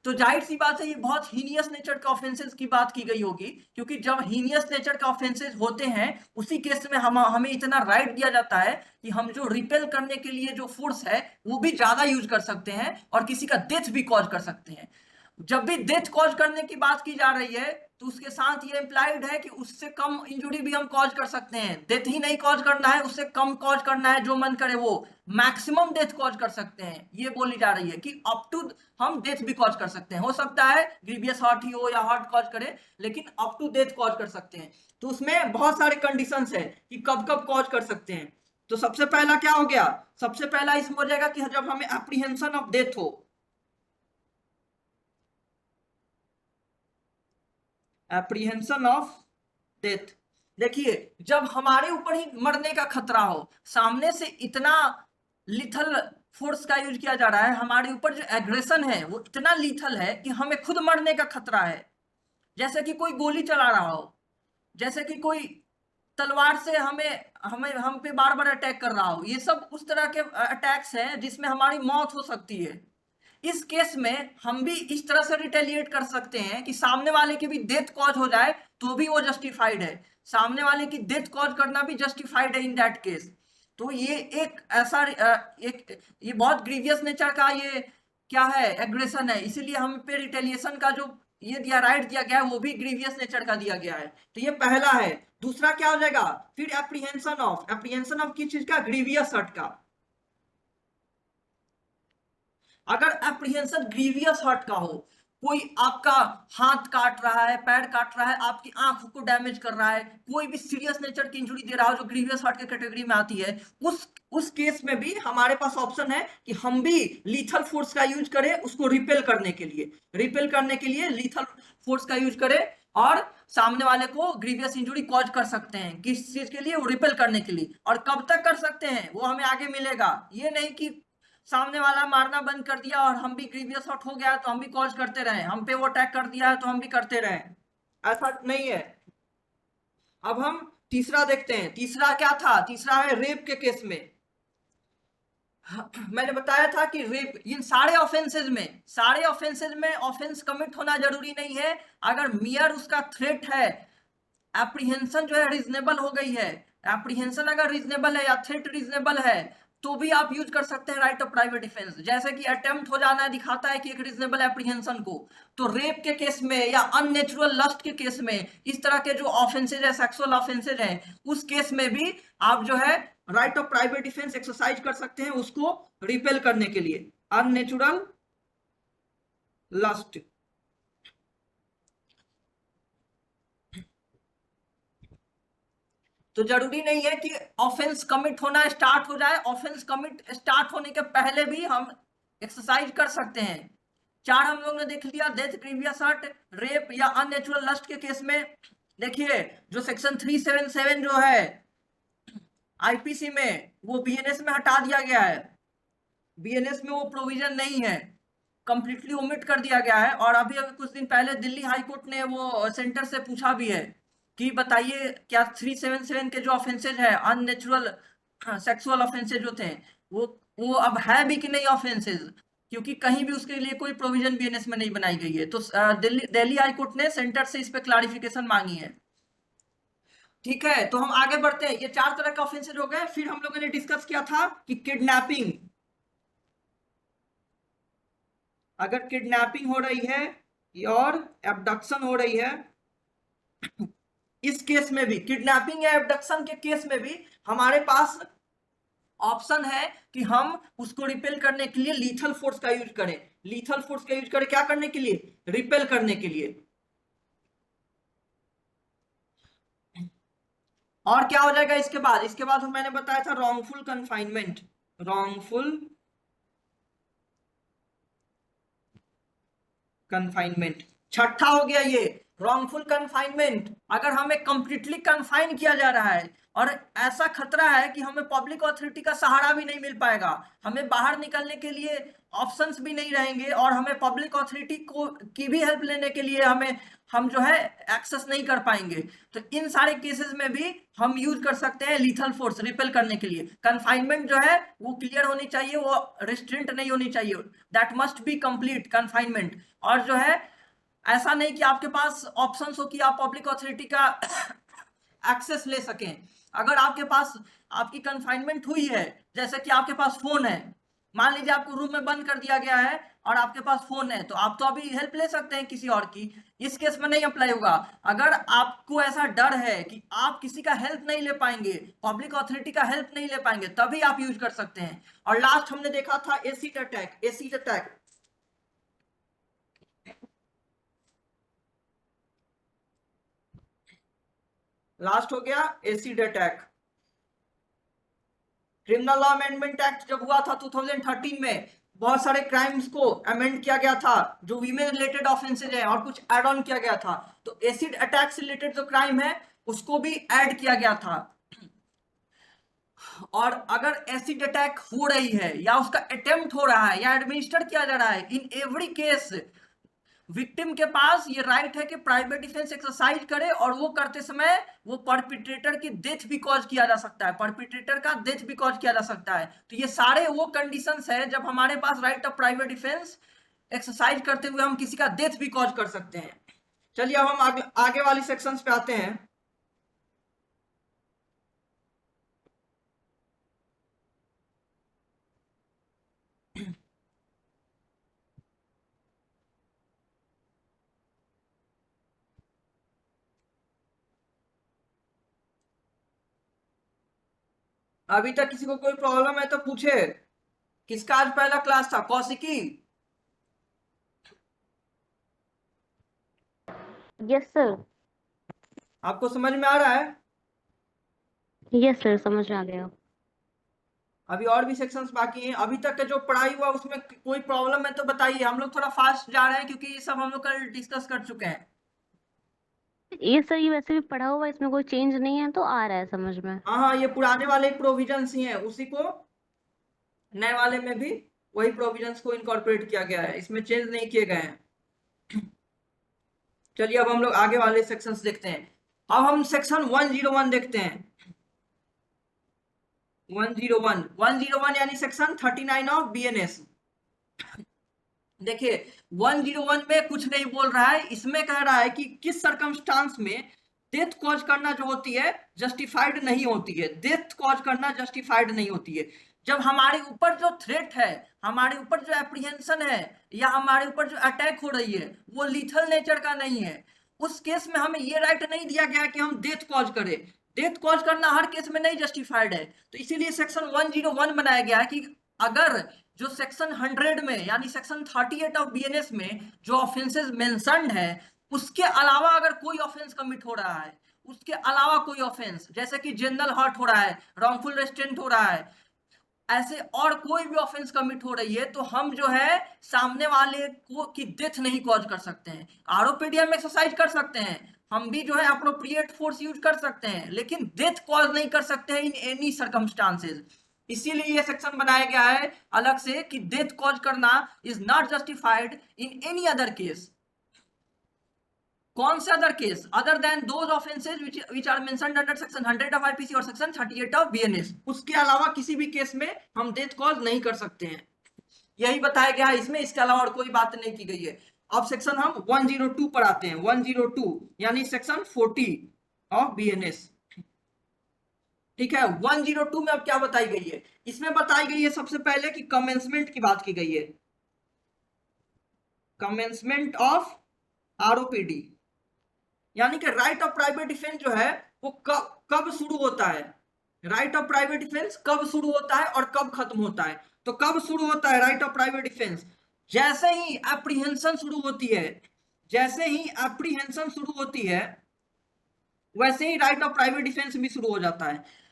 तो जाहिर सी बात है ये बहुत हीनियस नेचर का ऑफेंसेस की बात की गई होगी, क्योंकि जब हीनियस नेचर का ऑफेंसेस होते हैं उसी केस में हमें इतना राइट दिया जाता है कि हम जो रिपेल करने के लिए जो फोर्स है वो भी ज्यादा यूज कर सकते हैं और किसी का डेथ भी कॉज कर सकते हैं। जब भी डेथ कॉज करने की बात की जा रही है तो उसके साथ ये इंप्लाइड है कि उससे कम इंजुरी भी हम कॉज कर सकते हैं। डेथ ही नहीं कॉज करना है, उससे कम कॉज करना है, जो मन करे वो मैक्सिमम डेथ कॉज कर सकते हैं। ये बोली जा रही है कि अप टू हम डेथ भी कॉज कर सकते हैं। हो सकता है ग्रीवियस हर्ट ही हो या हर्ट कॉज करे, लेकिन अप टू डेथ कॉज कर सकते हैं। तो उसमें बहुत सारे कंडीशंस है कि कब कब कॉज कर सकते हैं। तो सबसे पहला क्या हो गया, सबसे पहला इसमें हो जाएगा कि जब हमें एप्रीहेंशन ऑफ डेथ हो, एप्रीहेंशन ऑफ डेथ, देखिए, जब हमारे ऊपर ही मरने का खतरा हो, सामने से इतना लिथल फोर्स का यूज किया जा रहा है, हमारे ऊपर जो एग्रेशन है वो इतना लीथल है कि हमें खुद मरने का खतरा है। जैसे कि कोई गोली चला रहा हो, जैसे कि कोई तलवार से हम पे बार बार अटैक कर रहा हो, ये सब उस तरह के अटैक्स हैं जिसमें हमारी मौत हो सकती है। इस केस में हम भी इस तरह से रिटेलिएट कर सकते हैं कि सामने वाले की भी डेथ कॉज हो जाए तो भी वो जस्टिफाइड है, सामने वाले की डेथ कॉज करना भी जस्टिफाइड है इन दैट केस। तो ये एक ऐसा ये बहुत ग्रीवियस नेचर का ये क्या है, एग्रेशन है, इसीलिए हम पे रिटेलिएशन का जो ये दिया राइट दिया गया है वो भी ग्रीवियस नेचर का दिया गया है। तो ये पहला है। दूसरा क्या हो जाएगा फिर, एप्रीहेंशन ऑफ किस चीज का, ग्रीवियस हर्ट का। अगर एप्रीहेंशन ग्रीवियस हर्ट का हो, कोई आपका हाथ काट रहा है, पैर काट रहा है, आपकी आंख को डैमेज कर रहा है, कोई भी सीरियस नेचर की इंजरी दे रहा हो जो ग्रीवियस हर्ट के कैटेगरी में आती है, उस केस में भी हमारे पास ऑप्शन है कि हम भी लीथल फोर्स का यूज करें उसको रिपेल करने के लिए लीथल फोर्स का यूज करें और सामने वाले को ग्रीवियस इंजरी कॉज कर सकते हैं। किस चीज के लिए, वो रिपेल करने के लिए। और कब तक कर सकते हैं वो हमें आगे मिलेगा। ये नहीं कि सामने वाला मारना बंद कर दिया और हम भी ग्रीवियस हर्ट हो गया तो हम भी कॉज करते रहे, हम पे वो अटैक कर दिया है तो हम भी करते रहे, ऐसा नहीं है। अब हम तीसरा देखते हैं। तीसरा क्या था, तीसरा है रेप के केस में। मैंने बताया था कि रेप, इन सारे ऑफेंसेज में ऑफेंस कमिट होना जरूरी नहीं है। अगर मियर उसका थ्रेट है, एप्रीहेंशन जो है रीजनेबल हो गई है, एप्रीहेंशन अगर रीजनेबल है या थ्रेट रीजनेबल है तो भी आप यूज कर सकते हैं राइट ऑफ प्राइवेट डिफेंस। जैसे कि अटेम्प्ट हो जाना दिखाता है कि एक रीजनेबल एप्रीहेंशन को, तो रेप के केस में या अननेचुरल लस्ट के केस में, इस तरह के जो ऑफेंसेज है, सेक्सुअल ऑफेंसेज है, उस केस में भी आप जो है right of private defence exercise कर सकते हैं उसको रिपेल करने के लिए। अननेचुरल लस्ट, तो जरूरी नहीं है कि ऑफेंस कमिट होना स्टार्ट हो जाए, ऑफेंस कमिट स्टार्ट होने के पहले भी हम एक्सरसाइज कर सकते हैं। 4 हम लोग ने देख लिया, डेथ, ग्रीवियस हर्ट, रेप या अननेचुरल लस्ट के केस में। देखिए जो सेक्शन 377 जो है आईपीसी में, वो बीएनएस में हटा दिया गया है। बीएनएस में वो प्रोविजन नहीं है, कंप्लीटली ओमिट कर दिया गया है। और अभी कुछ दिन पहले दिल्ली हाई कोर्ट ने वो सेंटर से पूछा भी है कि बताइए क्या 377 के जो ऑफेंसेज है, अननेचुरल सेक्सुअल ऑफेंसेज जो थे, वो अब है भी कि नहीं ऑफेंसेज, क्योंकि कहीं भी उसके लिए कोई प्रोविजन बीएनएस में नहीं बनाई गई है। तो दिल्ली हाई कोर्ट ने सेंटर से इस पे क्लैरिफिकेशन मांगी है। ठीक है, तो हम आगे बढ़ते हैं। ये 4 तरह के ऑफेंसेज हो गए। फिर हम लोगों ने डिस्कस किया था कि किडनैपिंग, अगर किडनैपिंग हो रही है और एब्डक्शन हो रही है, इस केस में भी, किडनैपिंग या एब्डक्शन के केस में भी हमारे पास ऑप्शन है कि हम उसको रिपेल करने के लिए लीथल फोर्स का यूज करें। लीथल फोर्स का यूज करें क्या करने के लिए, रिपेल करने के लिए। और क्या हो जाएगा इसके बाद, इसके बाद मैंने बताया था रॉन्गफुल कन्फाइनमेंट। रॉन्गफुल कन्फाइनमेंट छठा हो गया ये रॉन्गफुल कन्फाइनमेंट। अगर हमें कंप्लीटली कन्फाइन किया जा रहा है और ऐसा खतरा है कि हमें पब्लिक अथॉरिटी का सहारा भी नहीं मिल पाएगा, हमें बाहर निकलने के लिए ऑप्शंस भी नहीं रहेंगे और हमें पब्लिक अथॉरिटी को की भी हेल्प लेने के लिए हम जो है एक्सेस नहीं कर पाएंगे, तो इन सारे केसेस में भी हम यूज कर सकते हैं लीथल फोर्स रिपेल करने के लिए। कन्फाइनमेंट जो है वो क्लियर होनी चाहिए, वो रिस्ट्रेंट नहीं होनी चाहिए, that must be complete confinement. और जो है ऐसा नहीं कि आपके पास ऑप्शंस हो कि आप पब्लिक अथॉरिटी का एक्सेस ले सकें। अगर आपके पास आपकी कन्फाइनमेंट हुई है, जैसे कि आपके पास फोन है, मान लीजिए आपको रूम में बंद कर दिया गया है और आपके पास फोन है, तो आप तो अभी हेल्प ले सकते हैं किसी और की। इस केस में नहीं अप्लाई होगा। अगर आपको ऐसा डर है कि आप किसी का हेल्प नहीं ले पाएंगे, पब्लिक अथॉरिटी का हेल्प नहीं ले पाएंगे, तभी आप यूज कर सकते हैं। और लास्ट हमने देखा था acid attack. Acid attack last हो गया acid attack. Criminal law amendment act जब हुआ था 2013 में, बहुत सारे क्राइम्स को अमेंड किया गया था जो वीमेन रिलेटेड ऑफेंसेज है और कुछ एड ऑन किया गया था। तो एसिड अटैक से रिलेटेड जो क्राइम है उसको भी ऐड किया गया था। और अगर एसिड अटैक हो रही है या उसका अटेम्प्ट हो रहा है या एडमिनिस्टर किया जा रहा है, इन एवरी केस विक्टिम के पास ये राइट है कि प्राइवेट डिफेंस एक्सरसाइज करे, और वो करते समय वो परपिट्रेटर की डेथ भी कॉज किया जा सकता है, परपिट्रेटर का डेथ भी कॉज किया जा सकता है। तो ये सारे वो कंडीशंस है जब हमारे पास right of private defence exercise करते हुए हम किसी का डेथ भी कॉज कर सकते हैं। चलिए अब हम आगे वाली सेक्शंस पे आते हैं। अभी तक किसी को कोई प्रॉब्लम है तो पूछे। किसका आज पहला क्लास था? कौशिकी? Yes sir. आपको समझ में आ रहा है? यस सर, समझ में आ गया। अभी और भी सेक्शंस बाकी हैं। अभी तक का जो पढ़ाई हुआ उसमें कोई प्रॉब्लम है तो बताइए। हम लोग थोड़ा फास्ट जा रहे हैं क्योंकि ये सब हम लोग कल डिस्कस कर चुके हैं। ये सर, ये वैसे भी पढ़ा हुआ है, इसमें कोई चेंज नहीं है, तो आ रहा है समझ में। हाँ हाँ, ये पुराने वाले प्रोविजंस ही हैं, उसी को नए वाले में भी वही प्रोविजंस को इनकॉर्पोरेट किया गया है, इसमें चेंज नहीं किए गए हैं। चलिए अब हम लोग आगे वाले सेक्शंस देखते हैं। अब हम सेक्शन 101 देखते हैं। 101 यानी सेक्शन 39 ऑफ बीएनएस। देखिए 101 में कुछ नहीं बोल रहा है, इसमें कह रहा है कि किस सर्कमस्टांस में डेथ कॉज करना जो होती है जस्टिफाइड नहीं होती है। डेथ कॉज करना जस्टिफाइड नहीं होती है जब हमारे ऊपर जो थ्रेट है, हमारे ऊपर जो एप्रीहेंशन है या हमारे ऊपर जो अटैक हो रही है वो लीथल नेचर का नहीं है। उस केस में हमें ये राइट नहीं दिया गया कि हम डेथ कॉज करें। डेथ कॉज करना हर केस में नहीं जस्टिफाइड है, तो इसीलिए सेक्शन 101 बनाया गया है कि अगर जो सेक्शन 100 में यानी सेक्शन 38 ऑफ बीएनएस में जो ऑफेंसेस मेंशन्ड है उसके अलावा अगर कोई ऑफेंस कमिट हो रहा है, उसके अलावा कोई ऑफेंस जैसे कि जनरल हर्ट हो रहा है, रॉन्गफुल रेस्ट्रेंट हो रहा है, ऐसे और कोई भी ऑफेंस कमिट हो रही है, तो हम जो है सामने वाले को की डेथ नहीं कॉज कर सकते हैं। आरओपीडी हम एक्सरसाइज कर सकते हैं, हम भी जो है अप्रोप्रिएट फोर्स यूज कर सकते हैं, लेकिन डेथ कॉज नहीं कर सकते हैं इन एनी सर्कमस्टांसेस। इसीलिए ये सेक्शन बनाया गया है अलग से कि डेथ कॉज करना is not justified in any other case. कौन से other case? Other than those offences which are mentioned under section 100 of IPC और सेक्शन 38 ऑफ बीएनएस। उसके अलावा किसी भी केस में हम डेथ कॉज नहीं कर सकते हैं, यही बताया गया है इसमें। इसके अलावा और कोई बात नहीं की गई है। अब सेक्शन हम 102 पर आते हैं। 102 यानी सेक्शन 40 ऑफ बीएनएस। ठीक है, 102 में अब क्या बताई गई है? इसमें बताई गई है सबसे पहले कि कमेंसमेंट की बात की गई है। कमेंसमेंट ऑफ आरओपीडी यानी कि राइट ऑफ प्राइवेट डिफेंस जो है वो कब शुरू होता है। राइट ऑफ प्राइवेट डिफेंस कब शुरू होता है और कब खत्म होता है? तो कब शुरू होता है राइट ऑफ प्राइवेट डिफेंस? जैसे ही एप्रीहेंशन शुरू होती है, जैसे ही एप्रीहेंशन शुरू होती है वैसे ही राइट ऑफ प्राइवेट डिफेंस भी शुरू हो जाता है।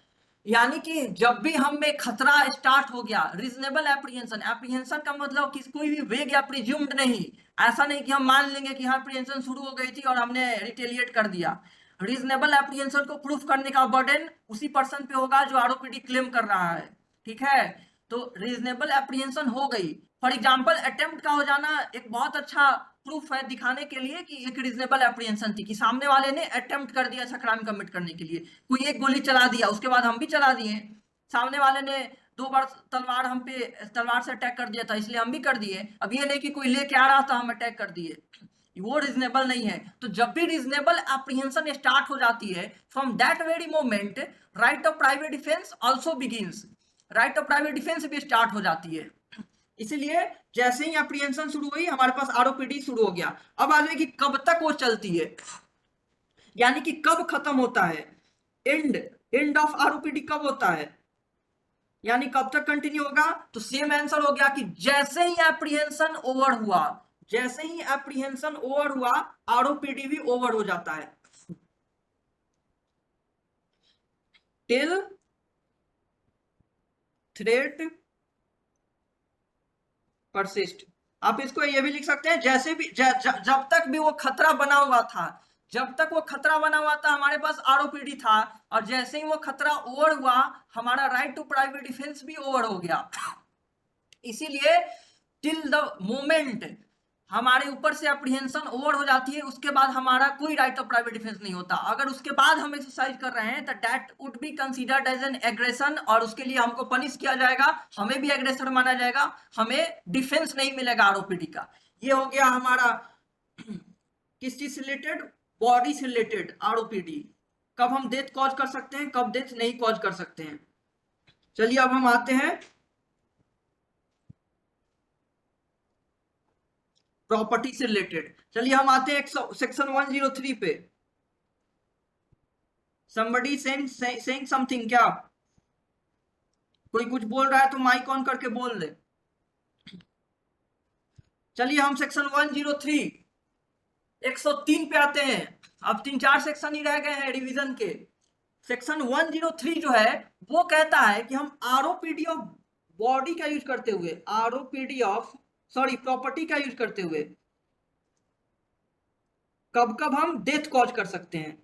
यानी कि जब भी हम में खतरा स्टार्ट हो गया, रीजनेबल एप्रीहेंशन, एप्रीहेंशन का मतलब कि कोई भी वेग या प्रिज्यूम्ड नहीं, ऐसा नहीं कि हम मान लेंगे कि हाँ एप्रीहेंशन शुरू हो गई थी और हमने रिटेलिएट कर दिया। रीजनेबल एप्रीहेंशन को प्रूफ करने का बर्डन उसी पर्सन पे होगा जो आरओपीडी क्लेम कर रहा है। ठीक है, तो रीजनेबल एप्रीहेंशन हो गई। फॉर एग्जाम्पल अटेम्प्ट का हो जाना एक बहुत अच्छा प्रूफ है दिखाने के लिए कि एक रीजनेबल एप्रीहेंशन थी, कि सामने वाले ने अटेम्प्ट कर दिया अच्छा क्राइम कमिट करने के लिए। कोई एक गोली चला दिया, उसके बाद हम भी चला दिए। सामने वाले ने 2 बार तलवार हम पे तलवार से अटैक कर दिया था इसलिए हम भी कर दिए। अब ये नहीं कि कोई लेके आ रहा था हम अटैक कर दिए, वो रीजनेबल नहीं है। तो जब भी रीजनेबल एप्रीहेंशन स्टार्ट हो जाती है, from that very moment right of private defence also begins. Right of private defence भी स्टार्ट हो जाती है। इसलिए जैसे ही एप्रीहेंशन शुरू हुई हमारे पास आरओपीडी शुरू हो गया। अब आ जाए कि कब तक वो चलती है, यानी कि कब खत्म होता है। एंड ऑफ आरओपीडी कब होता है, यानी कब तक कंटिन्यू होगा? तो सेम आंसर हो गया कि जैसे ही एप्रीहेंशन ओवर हुआ, जैसे ही एप्रीहेंशन ओवर हुआ आरओपीडी भी ओवर हो जाता है। Till threat persist. आप इसको ये भी लिख सकते हैं जैसे भी जब तक भी वो खतरा बना हुआ था, जब तक वो खतरा बना हुआ था हमारे पास आरओपीडी था, और जैसे ही वो खतरा ओवर हुआ हमारा राइट टू प्राइवेट डिफेंस भी ओवर हो गया। इसीलिए टिल द मोमेंट हमारे ऊपर से अप्रीहेंशन ओवर हो जाती है, उसके बाद हमारा कोई राइट ऑफ प्राइवेट डिफेंस नहीं होता। अगर उसके बाद हम एक्सरसाइज कर रहे हैं तो that would be considered as an aggression, और उसके लिए हमको पनिश किया जाएगा, हमें भी एग्रेसर माना जाएगा, हमें डिफेंस नहीं मिलेगा आरओपीडी का। ये हो गया हमारा किस चीज से रिलेटेड, बॉडी से रिलेटेड आरओपीडी। कब हम डेथ कॉज कर सकते हैं, कब डेथ नहीं कॉज कर सकते हैं। चलिए अब हम आते हैं प्रॉपर्टी से रिलेटेड। चलिए हम आते हैं सेक्शन 103 पे। somebody saying something, क्या कोई कुछ बोल रहा है तो माइक ऑन करके बोल दे। चलिए हम सेक्शन 103 103 पे आते हैं। अब 3-4 सेक्शन ही रह गए हैं रिवीजन के। सेक्शन 103 जो है वो कहता है कि हम आरओपीडी ऑफ बॉडी का यूज करते हुए, प्रॉपर्टी का यूज करते हुए कब कब हम डेथ कॉज कर सकते हैं।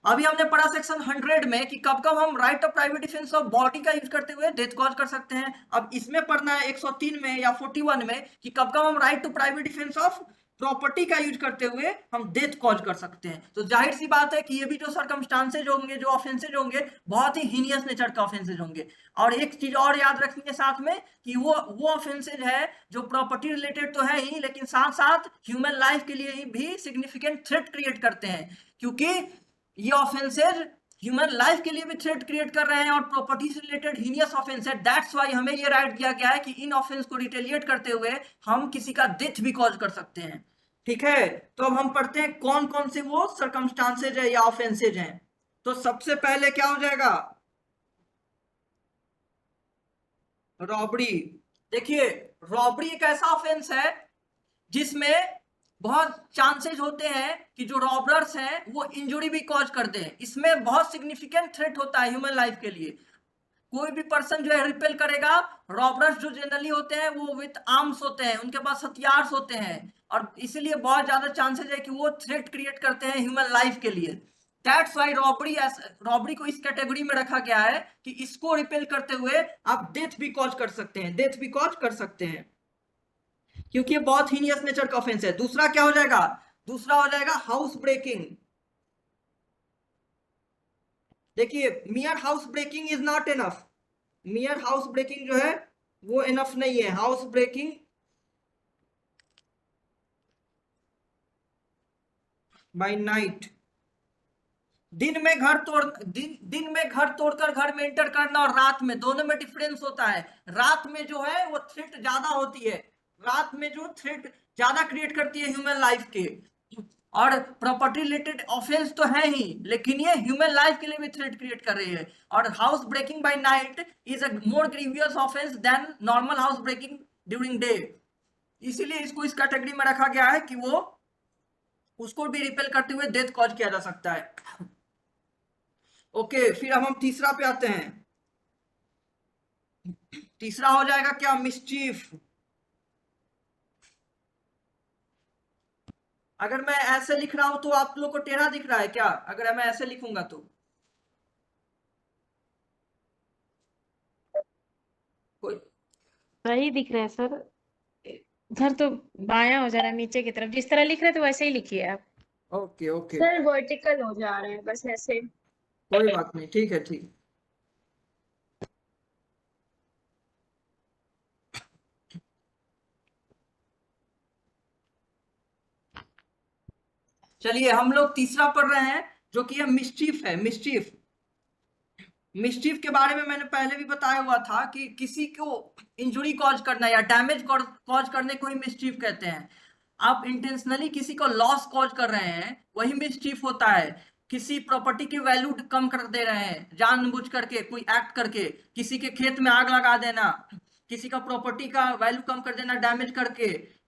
अभी हमने पढ़ा सेक्शन 100 में कि कब कब हम right of private defence of body का यूज करते हुए डेथ कॉज कर सकते हैं। अब इसमें पढ़ना है 103 में या 41 में कि कब कब हम right to private defence of property का यूज करते हुए हम डेथ कॉज कर सकते हैं। तो जाहिर सी बात है कि ये भी जो सर्कमस्टांसेज होंगे, जो ऑफेंसेज होंगे, बहुत ही हीनियस नेचर के ऑफेंसेज होंगे। और एक चीज और याद रखनी है साथ में कि वो ऑफेंसेज है जो प्रॉपर्टी रिलेटेड तो है ही, लेकिन साथ साथ ह्यूमन लाइफ के लिए भी सिग्निफिकेंट थ्रेट क्रिएट करते हैं, क्योंकि ये ऑफेंसेज ह्यूमन लाइफ के लिए भी थ्रेट क्रिएट कर रहे हैं और प्रॉपर्टी से रिलेटेड हीनियस ऑफेंस है। दैट्स वाई हमें ये राइट दिया गया है कि इन ऑफेंस को रिटेलिएट करते हुए हम किसी का डेथ भी कॉज कर सकते हैं। ठीक है, तो अब हम पढ़ते हैं कौन कौन से वो सर्कमस्टांसेज है या ऑफेंसेज हैं। तो सबसे पहले क्या हो जाएगा, रॉबरी। देखिए रॉबरी एक ऐसा ऑफेंस है जिसमें बहुत चांसेस होते हैं कि जो रॉबरर्स हैं वो इंजुरी भी कॉज कर दें। इसमें बहुत सिग्निफिकेंट थ्रेट होता है ह्यूमन लाइफ के लिए। कोई भी पर्सन जो है रिपेल करेगा, रॉबरर्स जो जनरली होते हैं वो विथ आर्म्स होते हैं, उनके पास हथियार होते हैं, और इसीलिए बहुत ज्यादा चांसेस है कि वो थ्रेट क्रिएट करते हैं ह्यूमन लाइफ के लिए। दैट्स वाई रॉबरी को इस कैटेगरी में रखा गया है कि इसको रिपेल करते हुए आप डेथ भी कॉज कर सकते हैं, क्योंकि ये बहुत हीनियस नेचर का ऑफेंस है। दूसरा क्या हो जाएगा, दूसरा हो जाएगा हाउस ब्रेकिंग। देखिए mere house breaking is not enough, mere house breaking जो है वो इनफ नहीं है। हाउस ब्रेकिंग बाय नाइट, दिन में घर तोड़कर घर में एंटर करना, और रात में, दोनों में डिफरेंस होता है। रात में जो है वो थ्रेट ज्यादा होती है, रात में जो थ्रेट ज्यादा क्रिएट करती है ह्यूमन लाइफ के, और प्रॉपर्टी रिलेटेड ऑफेंस तो है ही, लेकिन ये ह्यूमन लाइफ के लिए भी थ्रेट क्रिएट कर रही है। और house breaking by night is a more grievous offence than normal house breaking during day. इसीलिए इसको इस कैटेगरी में रखा गया है कि वो उसको भी रिपेल करते हुए डेथ कॉज किया जा सकता है। ओके, फिर अब हम तीसरा पे आते हैं। तीसरा हो जाएगा क्या, मिसचीफ। अगर मैं ऐसे लिख रहा हूं तो आप लोग को टेढ़ा दिख रहा है क्या, अगर मैं ऐसे लिखूंगा तो? कोई सही दिख रहा है सर, उधर तो बायां हो जा रहा है, नीचे की तरफ जिस तरह लिख रहे थे वैसे ही लिखिए आप। ओके ओके, सर वर्टिकल हो जा रहे हैं बस ऐसे। कोई बात नहीं, ठीक है ठीक। चलिए हम लोग तीसरा पढ़ रहे हैं जो कि मिसचीफ है। मिसचीफ के बारे में मैंने पहले भी बताया हुआ था कि किसी को इंजुरी कॉज करना या डैमेज कॉज करने को ही मिसचीफ कहते हैं। आप इंटेंशनली किसी को लॉस कॉज कर रहे हैं, वही मिसचीफ होता है। किसी प्रॉपर्टी की वैल्यू कम कर दे रहे हैं जानबूझ करके, कोई एक्ट करके, किसी के खेत में आग लगा देना, किसी का प्रॉपर्टी का वैल्यू कम कर देना डैमेज करके,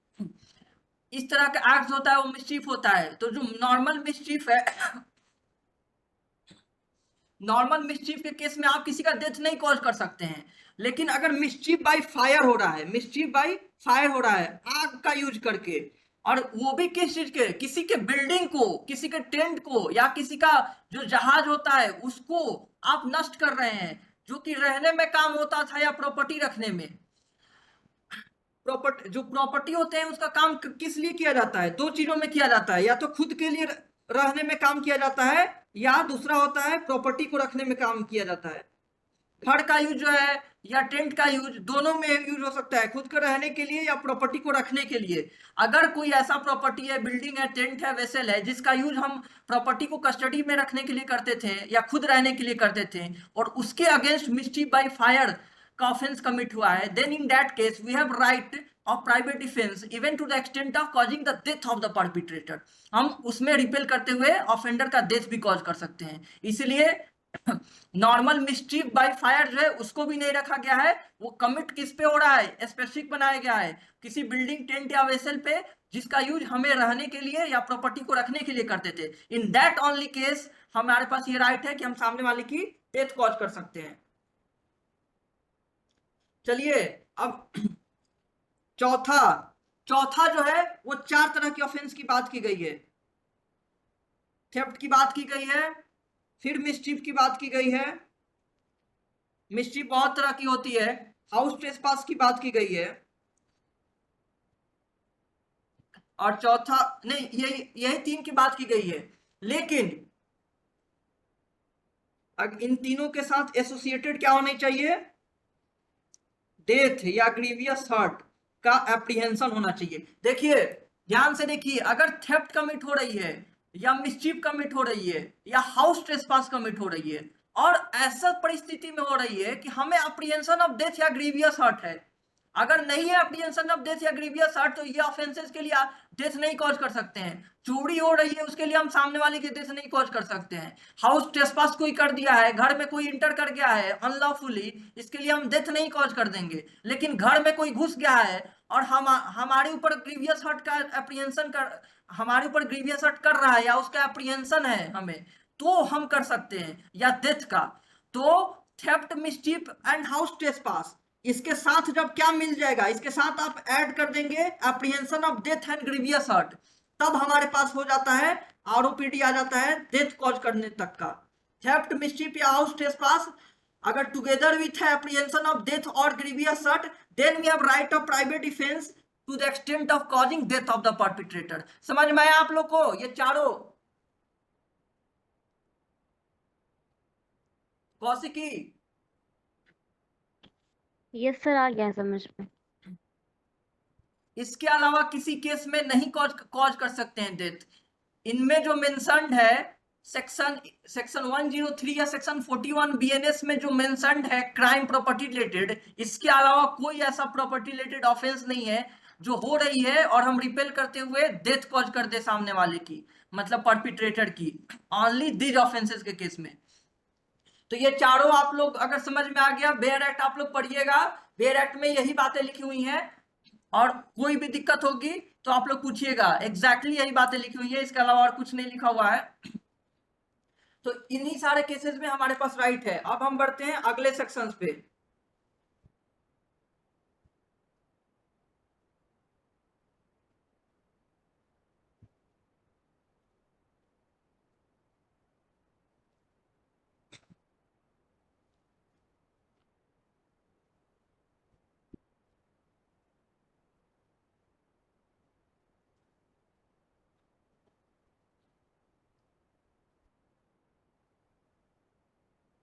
इस तरह का एक्ट होता है वो मिसचीफ होता है। तो जो नॉर्मल मिसचीफ है, नॉर्मल मिसचीफ के केस में आप किसी का डेथ नहीं कॉज कर सकते हैं। लेकिन अगर मिसचीफ बाय फायर हो रहा है, आग का यूज करके, और वो भी किस चीज के, किसी के बिल्डिंग को, किसी के टेंट को, या किसी का जो जहाज होता है उसको आप नष्ट कर रहे हैं, जो कि रहने में काम होता था या प्रॉपर्टी रखने में। जो प्रॉपर्टी होते हैं उसका काम किस लिए किया जाता है, दो चीजों में किया जाता है, या तो खुद के लिए रहने में काम किया जाता है, या दूसरा होता है प्रॉपर्टी को रखने में काम किया जाता है। घर का यूज जो है या टेंट का यूज, दोनों में यूज हो सकता है, खुद के रहने के लिए या प्रॉपर्टी को रखने के लिए। अगर कोई ऐसा प्रॉपर्टी है, बिल्डिंग है, टेंट है, वेसल है, जिसका यूज हम प्रॉपर्टी को कस्टडी में रखने के लिए करते थे या खुद रहने के लिए करते थे, और उसके अगेंस्ट मिसचीफ बाय फायर का ऑफेंस कमिट हुआ है, then in that case we have right of private defence even to the extent of causing the death of the perpetrator. हम उसमें रिपेल करते हुए ऑफेंडर का डेथ भी कॉज कर सकते हैं। इसलिए नॉर्मल मिसचीफ बाय फायर जो है उसको भी नहीं रखा गया है। वो कमिट किस पे हो रहा है, स्पेसिफिक बनाया गया है किसी बिल्डिंग, टेंट या वेसल पे, जिसका यूज हमें रहने के लिए या प्रॉपर्टी को रखने के लिए करते थे। इन दैट ओनली केस हमारे पास ये राइट है कि हम सामने वाले की डेथ कॉज कर सकते हैं। चलिए अब चौथा जो है वो 4 तरह के ऑफेंस की बात की गई है। थेफ्ट की बात की गई है, फिर मिसचीफ की बात की गई है। मिसचीफ बहुत तरह की होती है। हाउस ट्रेसपास की बात की गई है, और चौथा नहीं, यही 3 की बात की गई है। लेकिन अब इन तीनों के साथ एसोसिएटेड क्या होने चाहिए, डेथ या ग्रीवियस हर्ट का एप्रीहेंशन होना चाहिए। देखिए ध्यान से देखिए, अगर थेफ्ट कमिट हो रही है या मिसचीफ कमिट हो रही है या हाउस ट्रेसपास कमिट हो रही है, और ऐसा परिस्थिति में हो रही है कि हमें एप्रीहेंशन ऑफ डेथ या ग्रीवियस हर्ट है, अगर नहीं है एप्रीहेंशन ऑफ डेथ या ग्रीवियस हर्ट, तो ये ऑफेंसेस के लिए डेथ नहीं कॉज कर सकते हैं। चोरी हो रही है उसके लिए हम सामने वाले की डेथ नहीं कॉज कर सकते हैं। हाउस ट्रेसपास कोई कर दिया है, घर में कोई इंटर कर गया है अनलॉफुली, इसके लिए हम डेथ नहीं कॉज कर देंगे। लेकिन घर में कोई घुस गया है और हमारे ऊपर ग्रीवियस हर्ट का एप्रीहेंशन कर, हमारे ऊपर ग्रीवियस हर्ट कर रहा है या उसका एप्रीहेंशन है हमें, तो हम कर सकते हैं, या डेथ का। तो theft, mischief and house trespass, इसके साथ जब क्या मिल जाएगा, इसके साथ आप ऐड कर देंगे apprehension of death and grievous hurt, तब हमारे पास हो जाता है आरओपीडी आ जाता है डेथ कॉज करने तक का। थेफ्ट, मिसचीफ या हाउस ट्रेसपास अगर together with apprehension of death और grievous hurt, then we have right of private defence to the extent of causing death of the perpetrator. समझ में आया आप लोग को ये चारों? कौशिकी, यस सर, आ गया समझ में। इसके अलावा किसी केस में नहीं कॉज कर सकते हैं डेथ। इनमें जो मेंशन्ड है सेक्शन 103 या सेक्शन 41 बीएनएस में जो मेंशन्ड है क्राइम प्रॉपर्टी रिलेटेड, इसके अलावा कोई ऐसा प्रॉपर्टी रिलेटेड ऑफेंस नहीं है जो हो रही है और हम रिपेल करते हुए डेथ कॉज कर दे सामने वाले की, मतलब परपिट्रेटर की, ओनली दीज ऑफेंसेस के केस में। तो ये चारों आप लोग अगर समझ में आ गया, बेयर एक्ट आप लोग पढ़िएगा, बेयर एक्ट में यही बातें लिखी हुई हैं, और कोई भी दिक्कत होगी तो आप लोग पूछिएगा, एग्जैक्टली यही बातें लिखी हुई है, इसके अलावा और कुछ नहीं लिखा हुआ है। तो इन्हीं सारे केसेस में हमारे पास राइट है। अब हम बढ़ते हैं अगले सेक्शंस पे।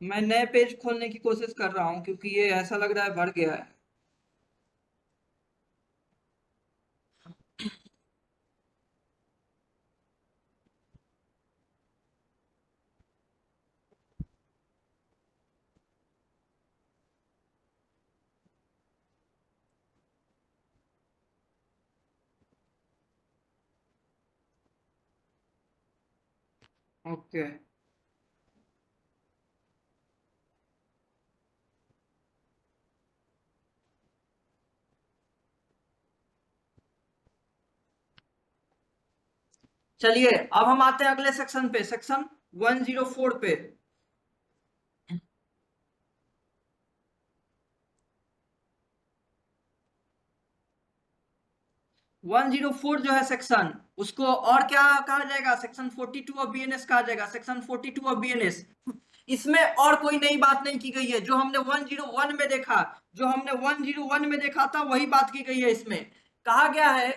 मैं नए पेज खोलने की कोशिश कर रहा हूं क्योंकि ये ऐसा लग रहा है भर गया है। ओके, चलिए अब हम आते हैं अगले सेक्शन पे, सेक्शन 104 पे। 104 जो है सेक्शन, उसको और क्या कहा जाएगा? सेक्शन 42 ऑफ बीएनएस कहा जाएगा। सेक्शन 42 ऑफ बीएनएस, इसमें और कोई नई बात नहीं की गई है। जो हमने 101 में देखा, जो हमने 101 में देखा था, वही बात की गई है। इसमें कहा गया है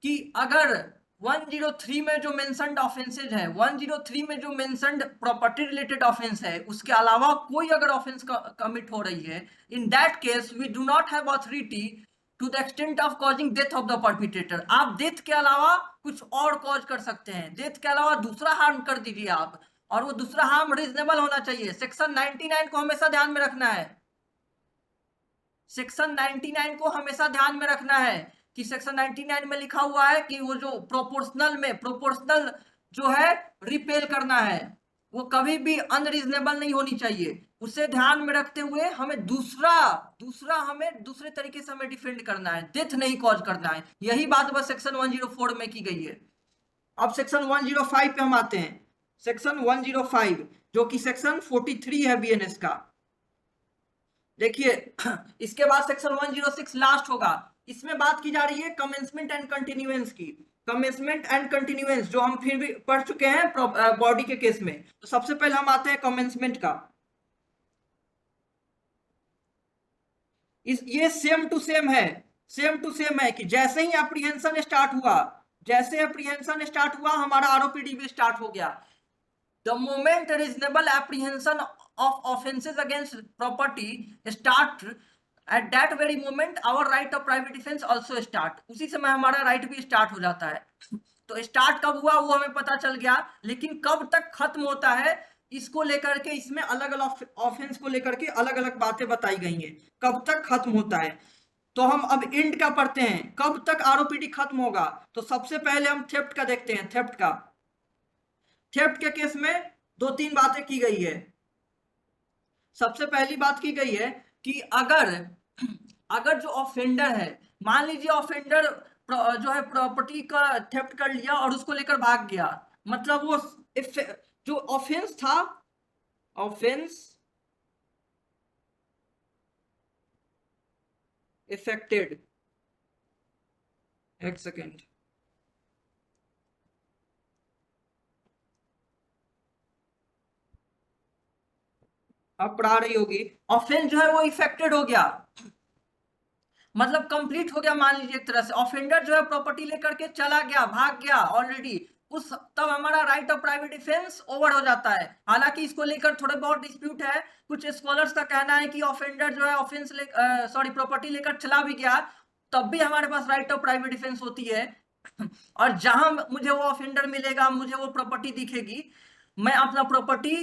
कि अगर 103 में जो मेंशन्ड ऑफेंसेज है, 103 में जो मेंशन्ड प्रॉपर्टी रिलेटेड ऑफेंस है, उसके अलावा कोई अगर ऑफेंस कमिट हो रही है, in that case we do not have authority to the extent of causing death of the perpetrator. आप डेथ के अलावा कुछ और कॉज कर सकते हैं, डेथ के अलावा दूसरा हार्म कर दीजिए आप, और वो दूसरा हार्म रीजनेबल होना चाहिए। सेक्शन 99 को हमेशा ध्यान में रखना है। सेक्शन 99 को हमेशा ध्यान में रखना है कि सेक्शन 99 में लिखा हुआ है कि वो जो प्रोपोर्शनल जो है रिपेल करना है, वो कभी भी अनरीजनेबल नहीं होनी चाहिए। उसे ध्यान में रखते हुए हमें दूसरे तरीके से हमें डिफेंड करना है, डेथ नहीं कॉज करना है। यही बात बस सेक्शन 104 में की गई है। अब सेक्शन 105 पे हम आते हैं। सेक्शन 105 जो कि सेक्शन 43 है बीएनएस का। देखिए, इसके बाद सेक्शन 106 लास्ट होगा। इसमें बात की जा रही है कमेंसमेंट एंड कंटिन्यूएंस की। कमेंसमेंट एंड कंटिन्यूएंस जो हम फिर भी पढ़ चुके हैं बॉडी के केस में। तो सबसे पहले हम आते हैं कमेंसमेंट का। ये सेम टू सेम है कि जैसे ही एप्रीहेंशन स्टार्ट हुआ, हमारा आरओपीडी भी स्टार्ट हो गया। The moment reasonable apprehension of offences against property start, at that very moment our right of private defense also start। उसी समय हमारा राइट भी स्टार्ट हो जाता है। तो स्टार्ट कब हुआ वो हमें पता चल गया, लेकिन कब तक खत्म होता है इसको लेकर के, इसमें अलग अलग ऑफेंस को लेकर के अलग अलग बातें बताई गई हैं, कब तक खत्म होता है। तो हम अब एंड का पढ़ते हैं, कब तक आरओपीडी खत्म होगा। तो सबसे पहले हम थेफ्ट का देखते हैं। थेफ्ट के केस में 2-3 बातें की गई है। सबसे पहली बात की गई है कि अगर जो ऑफेंडर है, मान लीजिए ऑफेंडर जो है प्रॉपर्टी का थेफ्ट कर लिया और उसको लेकर भाग गया, मतलब वो जो ऑफेंस था, ऑफेंस इफेक्टेड, एक सेकेंड, अब पढ़ा रही होगी। ऑफेंस जो है वो इफेक्टेड हो गया, मतलब कंप्लीट हो गया। मान लीजिए एक तरह से ऑफेंडर जो है प्रॉपर्टी लेकर के चला गया, भाग गया ऑलरेडी, तब हमारा right of private defence over हो जाता है। हालांकि इसको लेकर थोड़े बहुत डिस्प्यूट है। कुछ स्कॉलर्स का कहना है कि ऑफेंडर जो है प्रॉपर्टी लेकर चला भी गया, तब भी हमारे पास राइट ऑफ प्राइवेट डिफेंस होती है। और जहां मुझे वो ऑफेंडर मिलेगा, मुझे वो प्रॉपर्टी दिखेगी, मैं अपना प्रॉपर्टी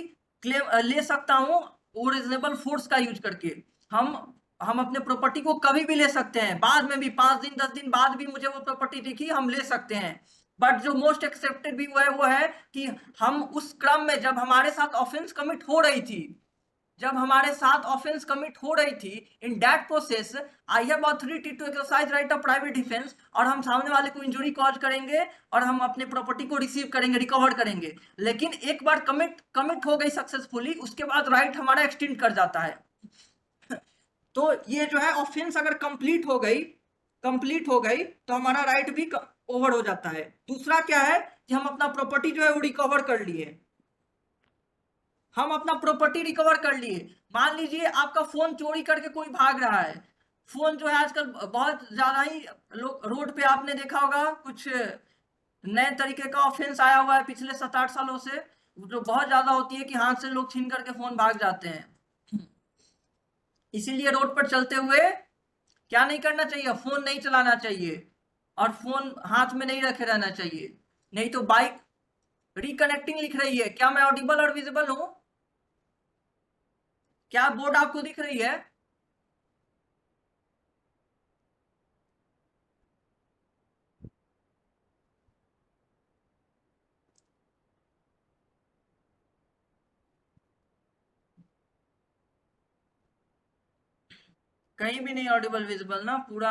क्लेम ले सकता हूँ रीजनेबल फोर्स का यूज करके। हम अपने प्रॉपर्टी को कभी भी ले सकते हैं, बाद में भी 5 दिन 10 दिन बाद भी मुझे वो प्रॉपर्टी दिखी, हम ले सकते हैं। बट जो मोस्ट एक्सेप्टेड भी वो है कि हम उस क्रम में जब हमारे साथ ऑफेंस कमिट हो रही थी, in that process I have authority to exercise right of private defence, और हम सामने वाले को इंजुरी कॉज करेंगे और हम अपने प्रॉपर्टी को रिसीव करेंगे, रिकवर करेंगे। लेकिन एक बार कमिट हो गई सक्सेसफुली, उसके बाद राइट हमारा एक्सटेंड कर जाता है। तो ये जो है ऑफेंस अगर कंप्लीट हो गई तो हमारा राइट भी ओवर हो जाता है। दूसरा क्या है कि हम अपना प्रॉपर्टी जो है वो रिकवर कर लिए। मान लीजिए आपका फोन चोरी करके कोई भाग रहा है। फोन जो है आजकल बहुत ज्यादा ही लोग रोड पे, आपने देखा होगा कुछ नए तरीके का ऑफेंस आया हुआ है पिछले 7-8 सालों से, जो बहुत ज्यादा होती है कि हाथ से लोग छीन करके फोन भाग जाते हैं। इसीलिए रोड पर चलते हुए क्या नहीं करना चाहिए, फोन नहीं चलाना चाहिए और फोन हाथ में नहीं रखे रहना चाहिए। नहीं तो बाइक रिकनेक्टिंग लिख रही है। क्या मैं ऑडिबल और विजिबल हूं? क्या बोर्ड आपको दिख रही है? कहीं भी नहीं ऑडिबल विजिबल ना, पूरा